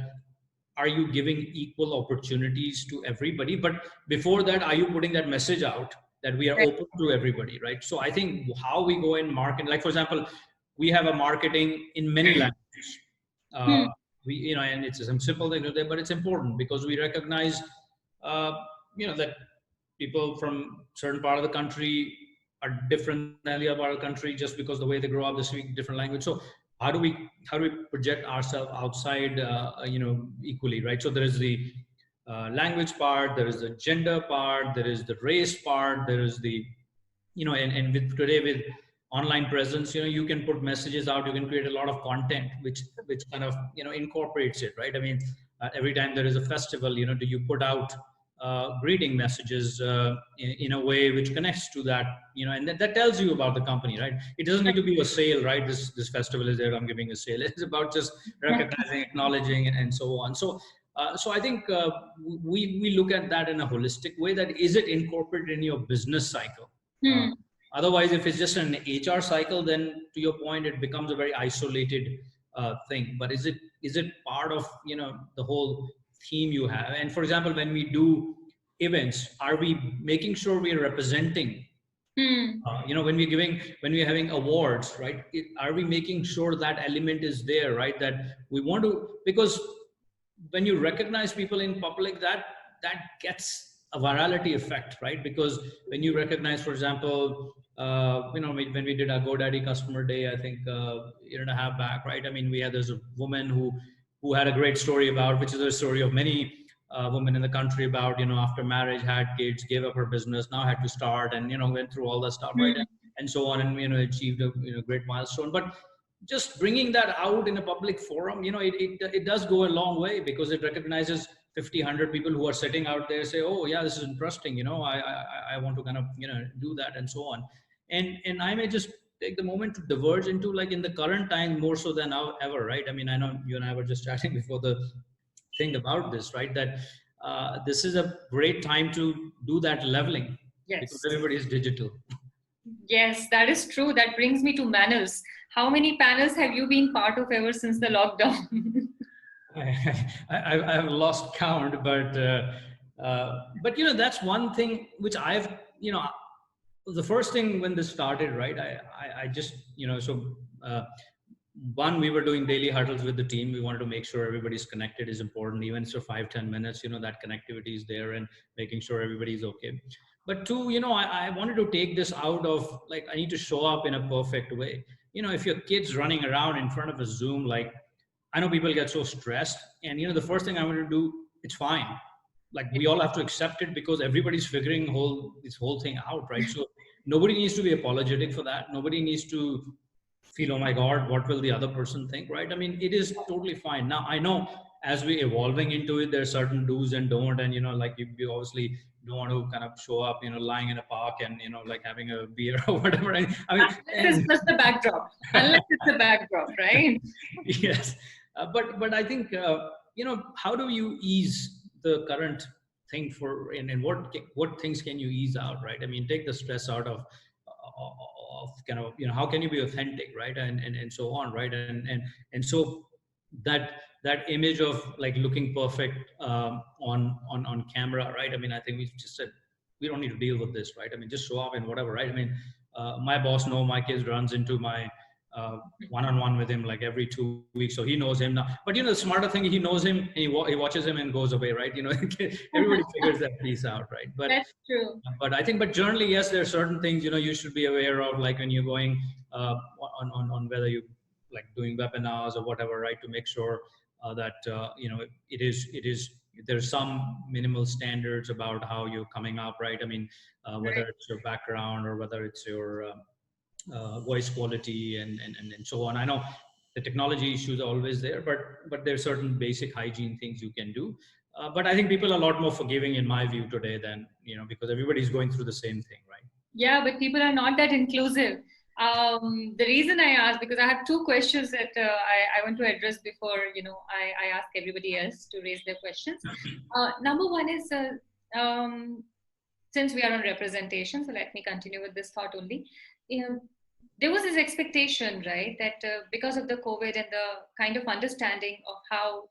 Speaker 2: are you giving equal opportunities to everybody? But before that, are you putting that message out that we are
Speaker 1: Right.
Speaker 2: open to everybody, right? So I think how we go in market, like for example, we have a marketing in many languages.
Speaker 1: Hmm.
Speaker 2: uh, and it's a simple thing to do, but it's important because we recognize uh, that people from certain part of the country are different than the other part of the country, just because the way they grow up, they speak different language. So how do we project ourselves outside, equally, right? So there is the language part, there is the gender part, there is the race part, there is the, and with today with online presence, you can put messages out, you can create a lot of content which kind of incorporates it, right? I mean, every time there is a festival, do you put out greeting messages in a way which connects to that, and that tells you about the company, right? It doesn't need to be a sale, right? This festival is there, I'm giving a sale. It's about just recognizing, acknowledging, and so on. So I think we look at that in a holistic way. That is it incorporated in your business cycle?
Speaker 1: Hmm.
Speaker 2: Otherwise, if it's just an HR cycle, then to your point, it becomes a very isolated thing. But is it part of the whole theme you have? And for example, when we do events, are we making sure we are representing?
Speaker 1: Hmm.
Speaker 2: When we're having awards, right? Are we making sure that element is there, right? That we want to, because when you recognize people in public, that gets a virality effect, right? Because when you recognize, for example, when we did our GoDaddy customer day, I think year and a half back, right? I mean, we had this woman who had a great story about, which is a story of many women in the country about, after marriage, had kids, gave up her business, now had to start, and went through all that stuff, right?
Speaker 1: Hmm.
Speaker 2: And so on, and achieved a great milestone. But just bringing that out in a public forum, it does go a long way, because it recognizes 50, 100 people who are sitting out there, say, oh yeah, this is interesting, I want to kind of do that, and so on. And I may just take the moment to diverge into, like, in the current time, more so than now ever, right? I mean, I know you and I were just chatting before the thing about this, right? That this is a great time to do that leveling, because
Speaker 1: Yes.
Speaker 2: everybody is digital.
Speaker 1: Yes, that is true. That brings me to panels. How many panels have you been part of ever since the lockdown?
Speaker 2: I've lost count, but that's one thing which I've, the first thing when this started, right? I just, so one, we were doing daily huddles with the team. We wanted to make sure everybody's connected is important, even so 5-10 minutes, that connectivity is there, and making sure everybody's okay. But two, I wanted to take this out of, like, I need to show up in a perfect way. If your kid's running around in front of a Zoom, like, I know people get so stressed, and the first thing I want to do, it's fine. Like, we all have to accept it, because everybody's figuring this whole thing out, right? So nobody needs to be apologetic for that. Nobody needs to feel, oh my God, what will the other person think, right? I mean, it is totally fine. Now, I know as we're evolving into it, there are certain do's and don't, and like, you obviously don't want to kind of show up, lying in a park and like having a beer or whatever. I mean,
Speaker 1: Unless it's just the backdrop. Unless it's the backdrop, right?
Speaker 2: yes. But I think, how do you ease the current thing and what things can you ease out, right? I mean, take the stress out of kind of, how can you be authentic, right? And so on, right? And so that image of, like, looking perfect on camera, right? I mean, I think we just said, we don't need to deal with this, right? I mean, just show up and whatever, right? I mean, my boss my kids runs into my one-on-one with him like every 2 weeks, so he knows him now. But the smarter thing, he knows him, and he watches him and goes away, right? Everybody figures that piece out, right?
Speaker 1: That's true.
Speaker 2: But I think, but generally, yes, there are certain things you should be aware of, like when you're going on whether you like doing webinars or whatever, right? To make sure that it is there's some minimal standards about how you're coming up, right? I mean, whether it's your background or whether it's your voice quality and so on. I know the technology issues are always there, but there's certain basic hygiene things you can do. But I think people are a lot more forgiving, in my view, today than because everybody's going through the same thing, right?
Speaker 1: Yeah, but people are not that inclusive. The reason I asked, because I have two questions that I want to address before I ask everybody else to raise their questions. Number one is since we are on representation, so let me continue with this thought only. There was this expectation, right, that because of the COVID and the kind of understanding of how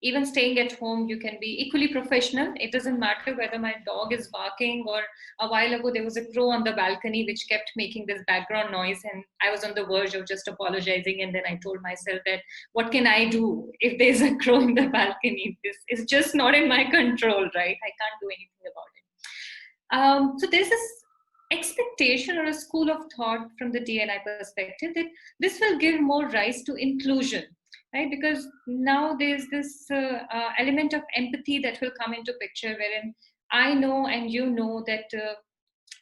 Speaker 1: even staying at home, you can be equally professional. It doesn't matter whether my dog is barking, or a while ago there was a crow on the balcony which kept making this background noise, and I was on the verge of just apologizing, and then I told myself that what can I do if there's a crow in the balcony? This is just not in my control, right? I can't do anything about it. So there's this expectation or a school of thought from the D&I perspective that this will give more rise to inclusion, right? Because now there's this element of empathy that will come into picture, wherein I know and you know that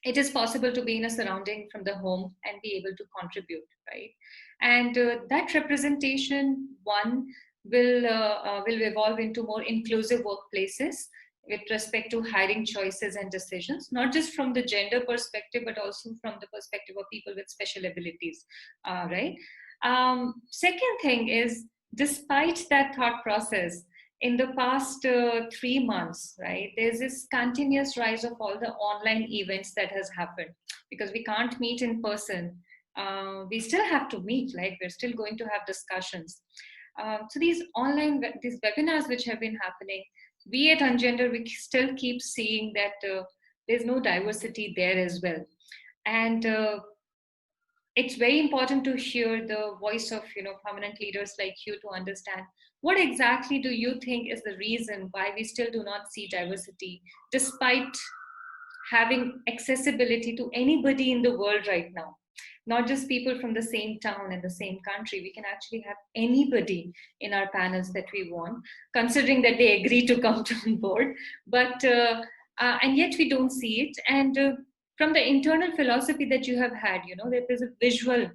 Speaker 1: it is possible to be in a surrounding from the home and be able to contribute, right? And that representation, one, will evolve into more inclusive workplaces with respect to hiring choices and decisions, not just from the gender perspective, but also from the perspective of people with special abilities, right? Second thing is, despite that thought process, in the past 3 months, right, there's this continuous rise of all the online events that has happened because we can't meet in person. We still have to meet, like we're still going to have discussions. So these webinars which have been happening, we at Ungender, we still keep seeing that there's no diversity there as well. And it's very important to hear the voice of prominent leaders like you to understand what exactly do you think is the reason why we still do not see diversity despite having accessibility to anybody in the world right now, not just people from the same town and the same country. We can actually have anybody in our panels that we want, considering that they agree to come on board. But and yet we don't see it. And from the internal philosophy that you have had, that there's a visual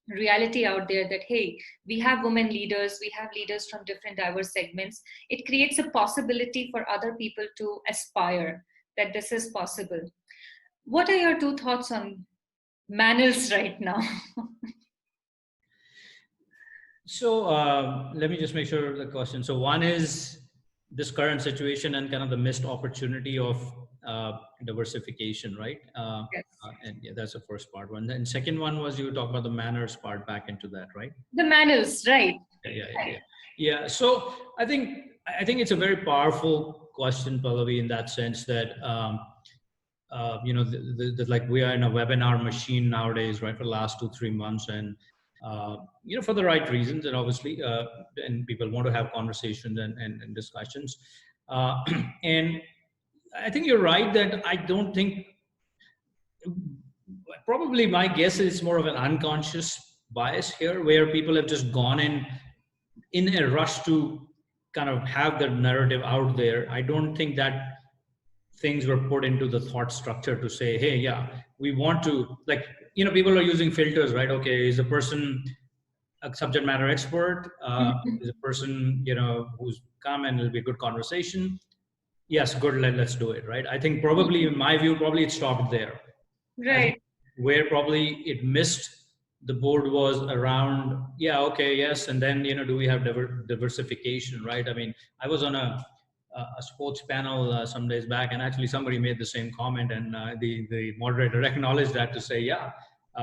Speaker 1: reality out there that, hey, we have women leaders, we have leaders from different diverse segments. It creates a possibility for other people to aspire that this is possible. What are your two thoughts on manners right now?
Speaker 2: So let me just make sure the question. So one is this current situation and kind of the missed opportunity of diversification, right?
Speaker 1: Yes.
Speaker 2: And yeah, that's the first part. One. Then second one was you talk about the manners part back into that, right?
Speaker 1: The manners, right?
Speaker 2: Yeah. So I think it's a very powerful question, Pallavi, in that sense that like we are in a webinar machine nowadays, right? For the last 2-3 months, and for the right reasons, and obviously, and people want to have conversations and discussions, and I think you're right that I don't think. Probably my guess is it's more of an unconscious bias here, where people have just gone in a rush to kind of have the narrative out there. I don't think that things were put into the thought structure to say, hey, yeah, we want to, like, people are using filters, right? Okay, is a person a subject matter expert? Is a person, who's come and it'll be a good conversation? Yes, good, let's do it, right? I think probably, in my view, probably it stopped there.
Speaker 1: Right.
Speaker 2: Where probably it missed the board was around, yeah, okay, yes, and then do we have diversification, right? I mean, I was on a sports panel some days back, and actually somebody made the same comment, and the moderator acknowledged that to say, yeah,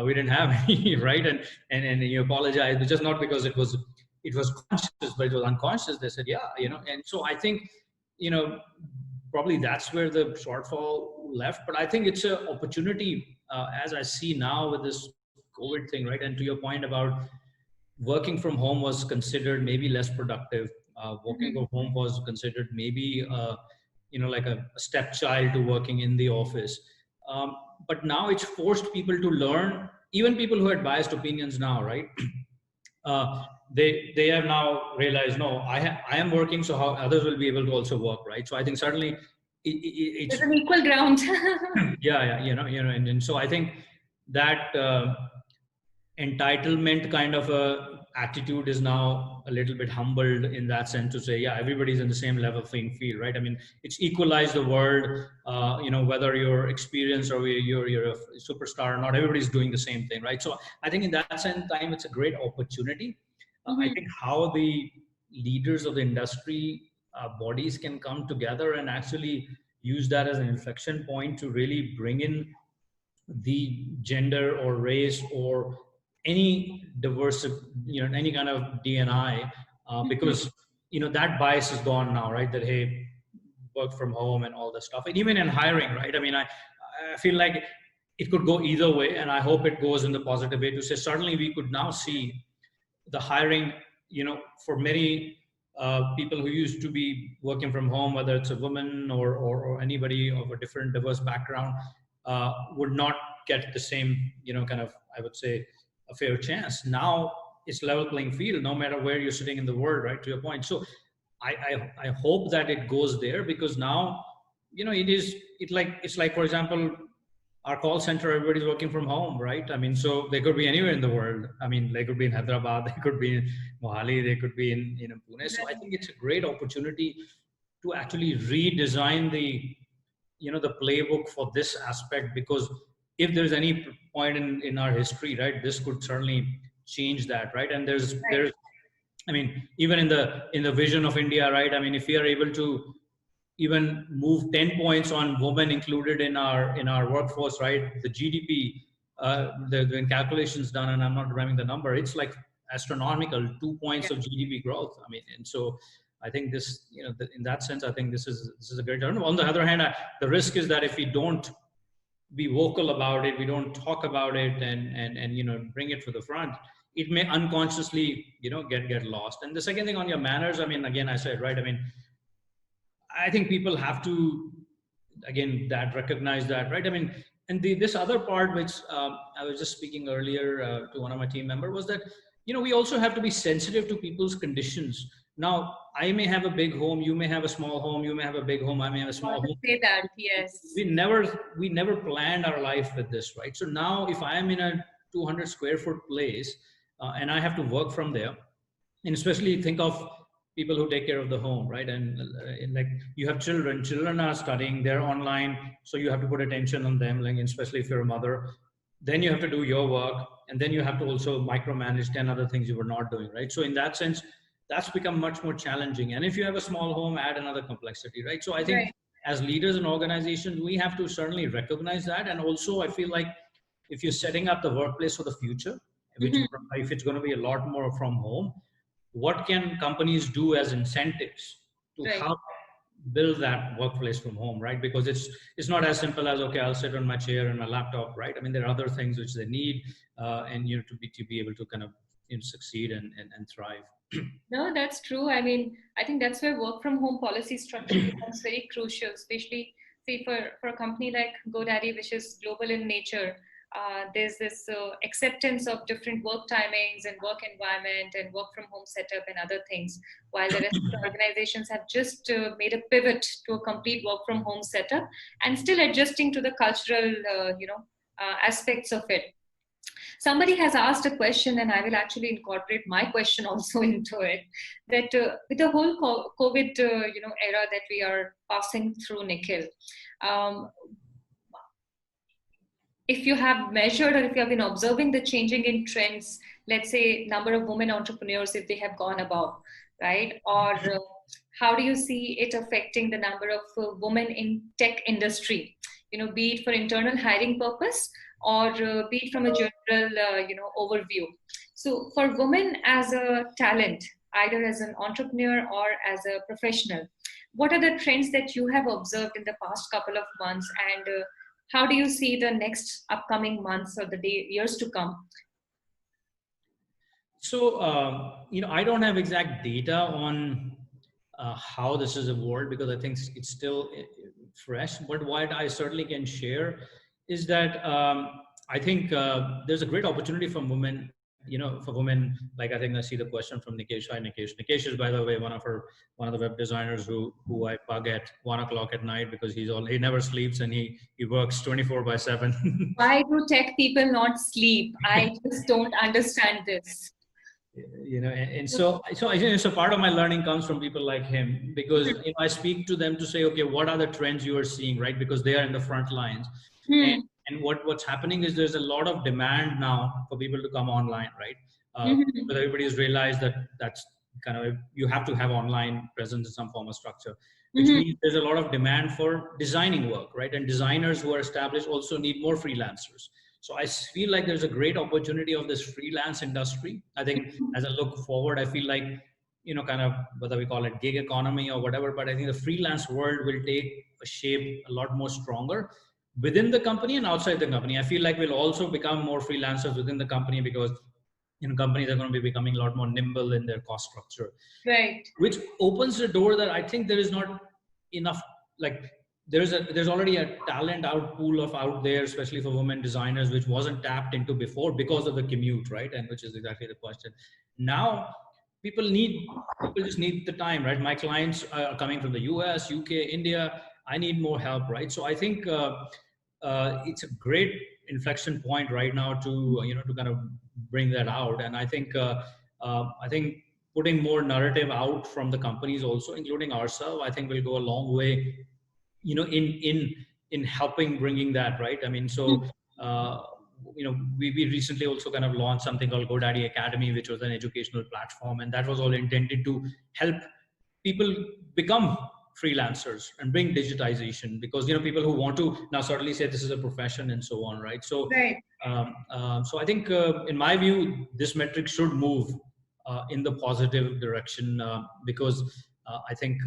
Speaker 2: we didn't have any, right? And you apologize, but just not because it was conscious, but it was unconscious. They said, yeah, and so I think probably that's where the shortfall left. But I think it's an opportunity, as I see now with this COVID thing, right? And to your point about working from home was considered maybe less productive. Working from home was considered maybe, like a stepchild to working in the office. But now it's forced people to learn, even people who had biased opinions now, right? They have now realized, no, I am working, so how others will be able to also work, right? So I think certainly it's
Speaker 1: an equal ground.
Speaker 2: yeah, and so I think that entitlement kind of a attitude is now a little bit humbled in that sense to say, yeah, everybody's in the same level playing field, right? I mean, it's equalized the world, whether you're experienced or you're a superstar or not, everybody's doing the same thing, right? So I think in that sense time, it's a great opportunity. I think how the leaders of the industry bodies can come together and actually use that as an inflection point to really bring in the gender or race or any diverse, any kind of DNI, because that bias is gone now, right? That, hey, work from home and all this stuff, and even in hiring, right? I mean, I feel like it could go either way, and I hope it goes in the positive way to say certainly we could now see the hiring, for many people who used to be working from home, whether it's a woman or anybody of a different diverse background, would not get the same, kind of, I would say, a fair chance. Now it's level playing field, no matter where you're sitting in the world, right? To your point. So I hope that it goes there, because now, it's like, for example, our call center, everybody's working from home, right? I mean, so they could be anywhere in the world. I mean, they could be in Hyderabad, they could be in Mohali, they could be in, Pune. So I think it's a great opportunity to actually redesign the playbook for this aspect, because if there's any point in our history, right, this could certainly change that, right? And there's I mean, even in the vision of India, right? I mean, if we are able to even move 10 points on women included in our workforce, right? The GDP, the calculations done, and I'm not remembering the number, it's like astronomical, 2 points of GDP growth. I mean, and so I think this, in that sense, I think this is a great turn. On the other hand, the risk is that if we don't be vocal about it, we don't talk about it, and bring it to the front, it may unconsciously get lost. And the second thing, on your manners, I mean, again, I said, right, I mean, I think people have to, again, that recognize that, right? I mean, and this other part, which I was just speaking earlier to one of my team members, was that, we also have to be sensitive to people's conditions. Now, I may have a big home, you may have a small home, you may have a big home, I may have a small home.
Speaker 1: Say that, yes.
Speaker 2: We never planned our life with this, right? So now, if I am in a 200 square foot place and I have to work from there, and especially think of people who take care of the home, right? And like, you have children are studying, they're online, so you have to put attention on them, like, especially if you're a mother. Then you have to do your work, and then you have to also micromanage 10 other things you were not doing, right? So in that sense, that's become much more challenging. And if you have a small home, add another complexity, right? So I think,
Speaker 1: Right.
Speaker 2: as leaders and organizations, we have to certainly recognize that. And also, I feel like, if you're setting up the workplace for the future, which if it's going to be a lot more from home, what can companies do as incentives to
Speaker 1: Right.
Speaker 2: help build that workplace from home, right? Because it's not as simple as, okay, I'll sit on my chair and my laptop, right? I mean, there are other things which they need, and to be able to kind of succeed and thrive.
Speaker 1: No, that's true. I mean, I think that's where work from home policy structure becomes very crucial, especially, say, for a company like GoDaddy, which is global in nature. There's this acceptance of different work timings and work environment and work from home setup and other things, while the rest of the organizations have just made a pivot to a complete work from home setup and still adjusting to the cultural, aspects of it. Somebody has asked a question, and I will actually incorporate my question also into it. That with the whole COVID, era that we are passing through, Nikhil, um, if you have measured or if you have been observing the changing in trends, let's say number of women entrepreneurs, if they have gone above, right? Or how do you see it affecting the number of women in tech industry? Be it for internal hiring purpose, or be it from a general, overview. So for women as a talent, either as an entrepreneur or as a professional, what are the trends that you have observed in the past couple of months, and how do you see the next upcoming months or the years to come?
Speaker 2: So, I don't have exact data on how this has evolved, because I think it's still fresh. But what I certainly can share is that I think there's a great opportunity for women. For women, like, I think I see the question from Nikesh. Hi, Nikesh. Nikesh is, by the way, one of the web designers who I bug at 1 o'clock at night, because he never sleeps, and he works 24/7.
Speaker 1: Why do tech people not sleep? I just don't understand this.
Speaker 2: And so part of my learning comes from people like him, because I speak to them to say, okay, what are the trends you are seeing, right? Because they are in the front lines. And what's happening is there's a lot of demand now for people to come online, right? But everybody's realized that's kind of, you have to have online presence in some form of structure, which means there's a lot of demand for designing work, right? And designers who are established also need more freelancers. So I feel like there's a great opportunity of this freelance industry. I think as I look forward, I feel like, kind of, whether we call it gig economy or whatever, but I think the freelance world will take a shape a lot more stronger within the company and outside the company. I feel like we'll also become more freelancers within the company, because companies are going to be becoming a lot more nimble in their cost structure,
Speaker 1: Right.
Speaker 2: which opens the door that I think there is not enough, like, there's already a talent out pool of out there, especially for women designers, which wasn't tapped into before because of the commute, right? And which is exactly the question. Now people just need the time, right? My clients are coming from the US, UK, India. I need more help, right? So I think it's a great inflection point right now to to kind of bring that out. And I think putting more narrative out from the companies also, including ourselves, I think will go a long way, in helping bringing that, right? I mean, so uh, we recently also kind of launched something called GoDaddy Academy, which was an educational platform, and that was all intended to help people become freelancers and bring digitization, because people who want to now certainly say this is a profession and so on, right? So
Speaker 1: Right.
Speaker 2: so I think in my view this metric should move in the positive direction, because I think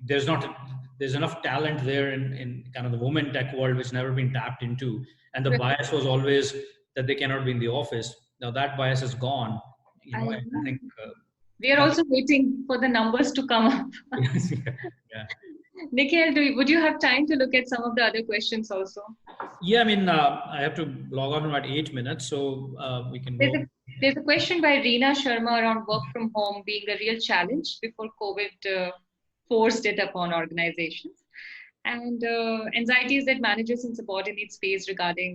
Speaker 2: there's not there's enough talent there in kind of the women tech world which never been tapped into, and the
Speaker 1: Right.
Speaker 2: bias was always that they cannot be in the office. Now that bias is gone,
Speaker 1: I
Speaker 2: and I
Speaker 1: agree.
Speaker 2: think
Speaker 1: We are also waiting for the numbers to come up.
Speaker 2: yes, yeah.
Speaker 1: Nikhil, would you have time to look at some of the other questions also?
Speaker 2: Yeah, I mean, I have to log on in about 8 minutes, so we can
Speaker 1: There's
Speaker 2: go.
Speaker 1: a there's a question by Reena Sharma around work from home being a real challenge before COVID forced it upon organizations, and anxieties that managers and subordinates face regarding,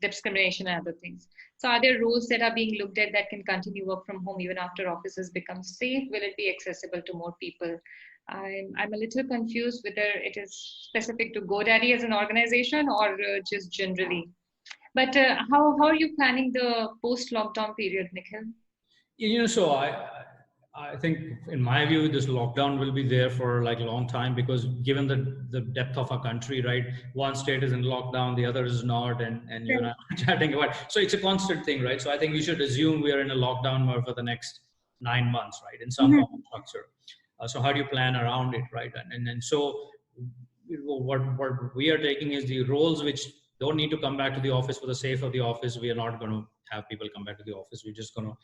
Speaker 1: discrimination and other things. So, are there roles that are being looked at that can continue work from home even after offices become safe? Will it be accessible to more people? I'm a little confused whether it is specific to GoDaddy as an organization or just generally. But how are you planning the post-lockdown period, Nikhil?
Speaker 2: So I think in my view this lockdown will be there for like a long time, because given the depth of our country, right? One state is in lockdown, the other is not, and you and I are chatting about. So it's a constant thing, right? So I think we should assume we are in a lockdown mode for the next 9 months, right? In some form of structure. So how do you plan around it, right? And so what we are taking is the roles which don't need to come back to the office for the sake of the office. We are not going to have people come back to the office. We're just going to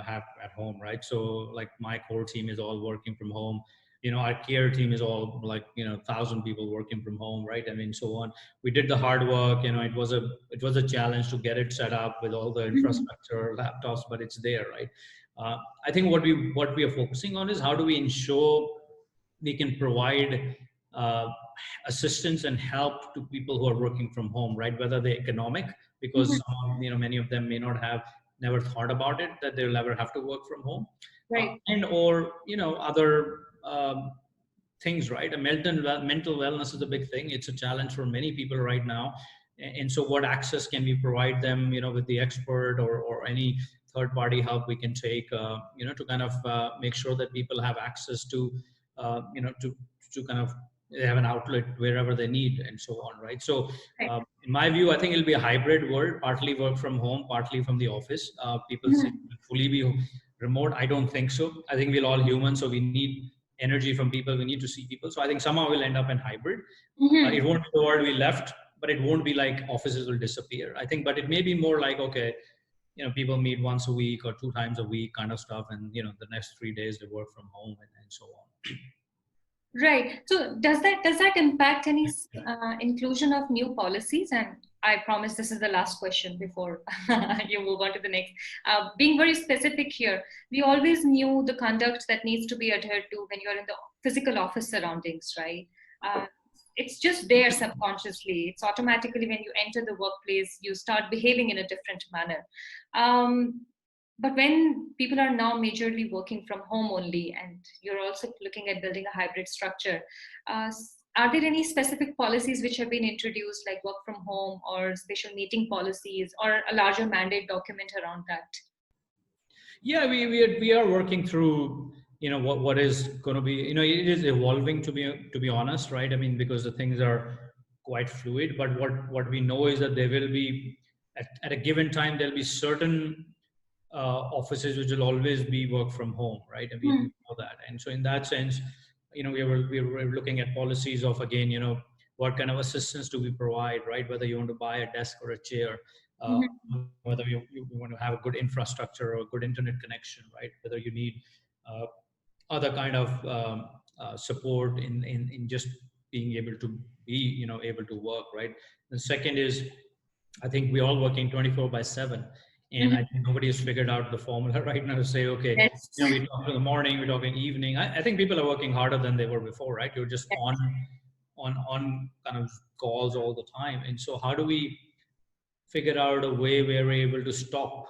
Speaker 2: have at home, right? So like my core team is all working from home. Our care team is all like 1,000 people working from home, right? I mean, so on. We did the hard work. It was a challenge to get it set up with all the
Speaker 1: Mhm.
Speaker 2: infrastructure, laptops, but it's there, right? I think what we are focusing on is how do we ensure we can provide uh, assistance and help to people who are working from home, right? Whether they're economic, because
Speaker 1: Mhm.
Speaker 2: many of them may not have never thought about it that they'll ever have to work from home,
Speaker 1: Right.
Speaker 2: and or other things, right? A mental wellness is a big thing. It's a challenge for many people right now. And so what access can we provide them, with the expert or any third party help we can take, to kind of make sure that people have access to, to kind of they have an outlet wherever they need and so on, right? So
Speaker 1: Right.
Speaker 2: in my view, I think it'll be a hybrid world, partly work from home, partly from the office. People say
Speaker 1: Mhm.
Speaker 2: fully be remote. I don't think so. I think we're all human, so we need energy from people. We need to see people. So I think somehow we'll end up in hybrid. It
Speaker 1: Mhm.
Speaker 2: won't be the world we left, but it won't be like offices will disappear. I think, but it may be more like, okay, people meet once a week or 2 times a week kind of stuff. And, the next 3 days they work from home and so on.
Speaker 1: Right. So does that impact any inclusion of new policies? And I promise this is the last question before you move on to the next. Being very specific here, we always knew the conduct that needs to be adhered to when you're in the physical office surroundings, right? Uh, it's just there subconsciously. It's automatically when you enter the workplace, you start behaving in a different manner. Um, but when people are now majorly working from home only, and you're also looking at building a hybrid structure, are there any specific policies which have been introduced, like work from home or special meeting policies, or a larger mandate document around that?
Speaker 2: Yeah, we are working through what is going to be, it is evolving, to be honest, right? I mean, because the things are quite fluid, but what we know is that there will be at a given time there'll be certain offices which will always be work from home, right? And we
Speaker 1: Hmm.
Speaker 2: know that. And so in that sense, we were looking at policies of, again, what kind of assistance do we provide, right? Whether you want to buy a desk or a chair, uh,
Speaker 1: Mhm.
Speaker 2: whether you want to have a good infrastructure or a good internet connection, right? Whether you need uh, other kind of support in just being able to be able to work, right? The second is, I think we're all working 24/7, and
Speaker 1: Mhm.
Speaker 2: I think nobody has figured out the formula right now to say, okay,
Speaker 1: Yes.
Speaker 2: we talk in the morning, we talk in the evening. I think people are working harder than they were before, right? You're just on kind of calls all the time, and so how do we figure out a way where we're able to stop,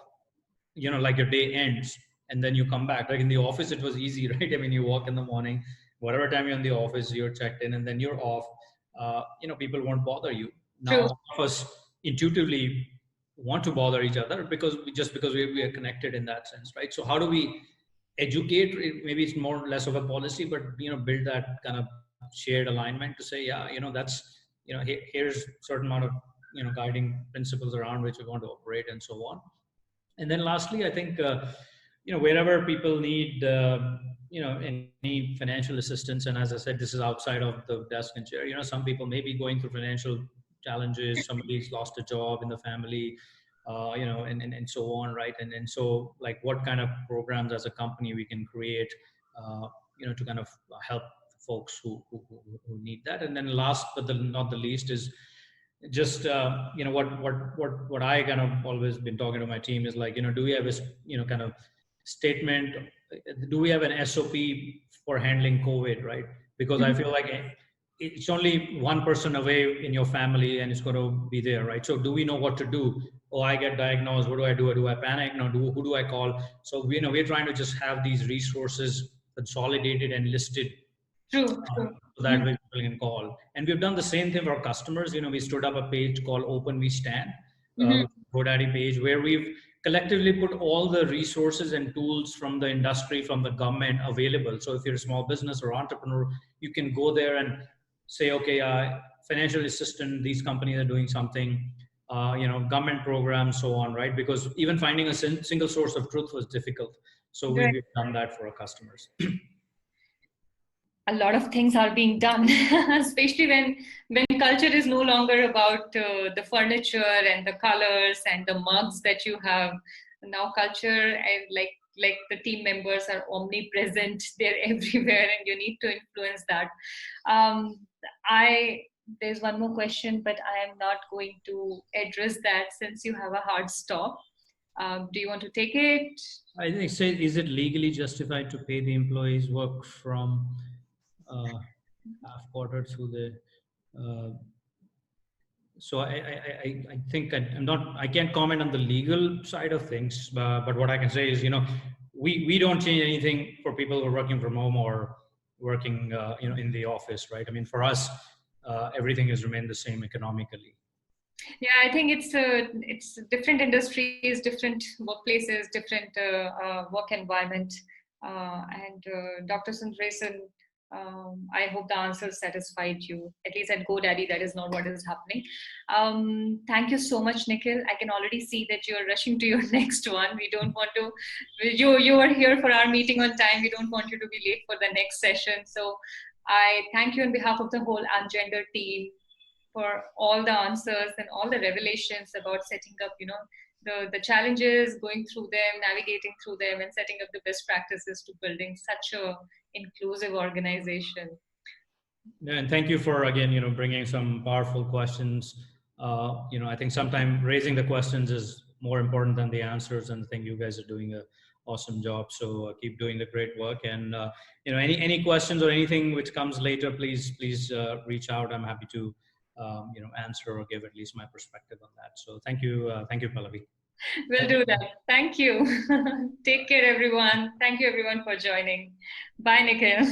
Speaker 2: like your day ends and then you come back. Like in the office it was easy, right? I mean, you walk in the morning, whatever time you're in the office, you're checked in and then you're off. People won't bother you. Now
Speaker 1: True.
Speaker 2: all of us intuitively want to bother each other because we are connected in that sense, right? So how do we educate? Maybe it's more or less of a policy, but build that kind of shared alignment to say, yeah, that's, here's certain amount of guiding principles around which we want to operate and so on. And then lastly, I think, wherever people need, any financial assistance, and as I said, this is outside of the desk and chair. Some people may be going through financial challenges. Somebody's lost a job in the family, and so on, right? And so, like, what kind of programs as a company we can create, to kind of help folks who need that. And then last but not the least is just what I kind of always been talking to my team is like, do we have a kind of statement, do we have an SOP for handling COVID, right? Because I
Speaker 1: Mhm.
Speaker 2: feel like it's only one person away in your family and it's going to be there, right? So do we know what to do? Oh, I get diagnosed, what do I do? Do I panic? No, who do I call? So we're trying to just have these resources consolidated and listed,
Speaker 1: True. True.
Speaker 2: so that way people can call. And we've done the same thing for our customers. We stood up a page called Open We Stand,
Speaker 1: Mhm.
Speaker 2: which is a GoDaddy page where we've collectively put all the resources and tools from the industry, from the government available. So if you're a small business or entrepreneur, you can go there and say, okay, financial assistance, these companies are doing something, government programs, so on, right? Because even finding a single source of truth was difficult. So
Speaker 1: Right.
Speaker 2: we've done that for our customers.
Speaker 1: A lot of things are being done, especially when culture is no longer about the furniture and the colors and the mugs that you have. Now culture and like the team members are omnipresent, they're everywhere, and you need to influence that. um, I There's one more question, but I am not going to address that since you have a hard stop. Do you want to take it?
Speaker 2: I think, say, is it legally justified to pay the employees work from uh, half quarter through the? So I think I'm not. I can't comment on the legal side of things, but what I can say is, we don't change anything for people who are working from home or working, in the office, right? I mean, for us, everything has remained the same economically.
Speaker 1: Yeah, I think it's different industries, different workplaces, different work environment. And Dr. Sundaresan, I hope the answers satisfied you. At least at GoDaddy, that is not what is happening. Thank you so much, Nikhil. I can already see that you're rushing to your next one. We don't want to. You are here for our meeting on time. We don't want you to be late for the next session. So I thank you on behalf of the whole Ungender team for all the answers and all the revelations about setting up, the challenges, going through them, navigating through them, and setting up the best practices to building such a inclusive organization.
Speaker 2: Yeah, and thank you for again, bringing some powerful questions. I think sometimes raising the questions is more important than the answers, and I think you guys are doing a awesome job. So keep doing the great work. And any questions or anything which comes later, please reach out. I'm happy to answer or give at least my perspective on that. So thank you, Pallavi.
Speaker 1: We'll do that. Thank you. Take care, everyone. Thank you, everyone, for joining. Bye, Nikhil.